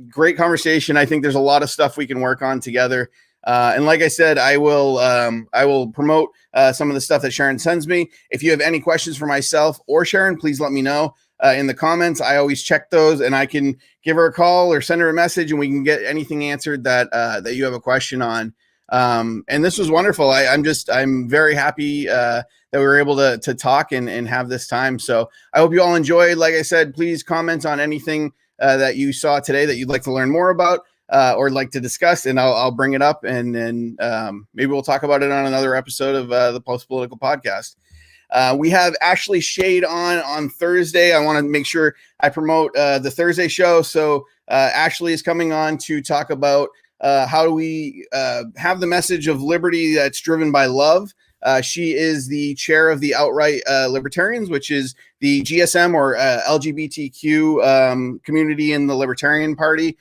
Great conversation. I think there's a lot of stuff we can work on together. And like I said, I will promote some of the stuff that Sharon sends me. If you have any questions for myself or Sharon, please let me know in the comments. I always check those, and I can give her a call or send her a message, and we can get anything answered that you have a question on. And this was wonderful. I'm very happy that we were able to talk and have this time. So I hope you all enjoyed. Like I said, please comment on anything that you saw today that you'd like to learn more about or like to discuss, and I'll bring it up, and then maybe we'll talk about it on another episode of the Post Political Podcast. We have Ashley Shade on Thursday. I want to make sure I promote the Thursday show. So Ashley is coming on to talk about how do we have the message of liberty that's driven by love. She is the chair of the Outright Libertarians, which is the GSM or LGBTQ community in the Libertarian Party.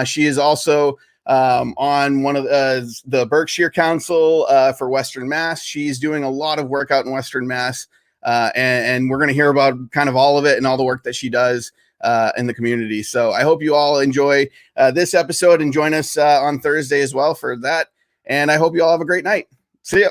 She is also on one of the Berkshire Council for Western Mass. She's doing a lot of work out in Western Mass, and we're going to hear about kind of all of it and all the work that she does in the community. So I hope you all enjoy this episode and join us on Thursday as well for that. And I hope you all have a great night. See ya.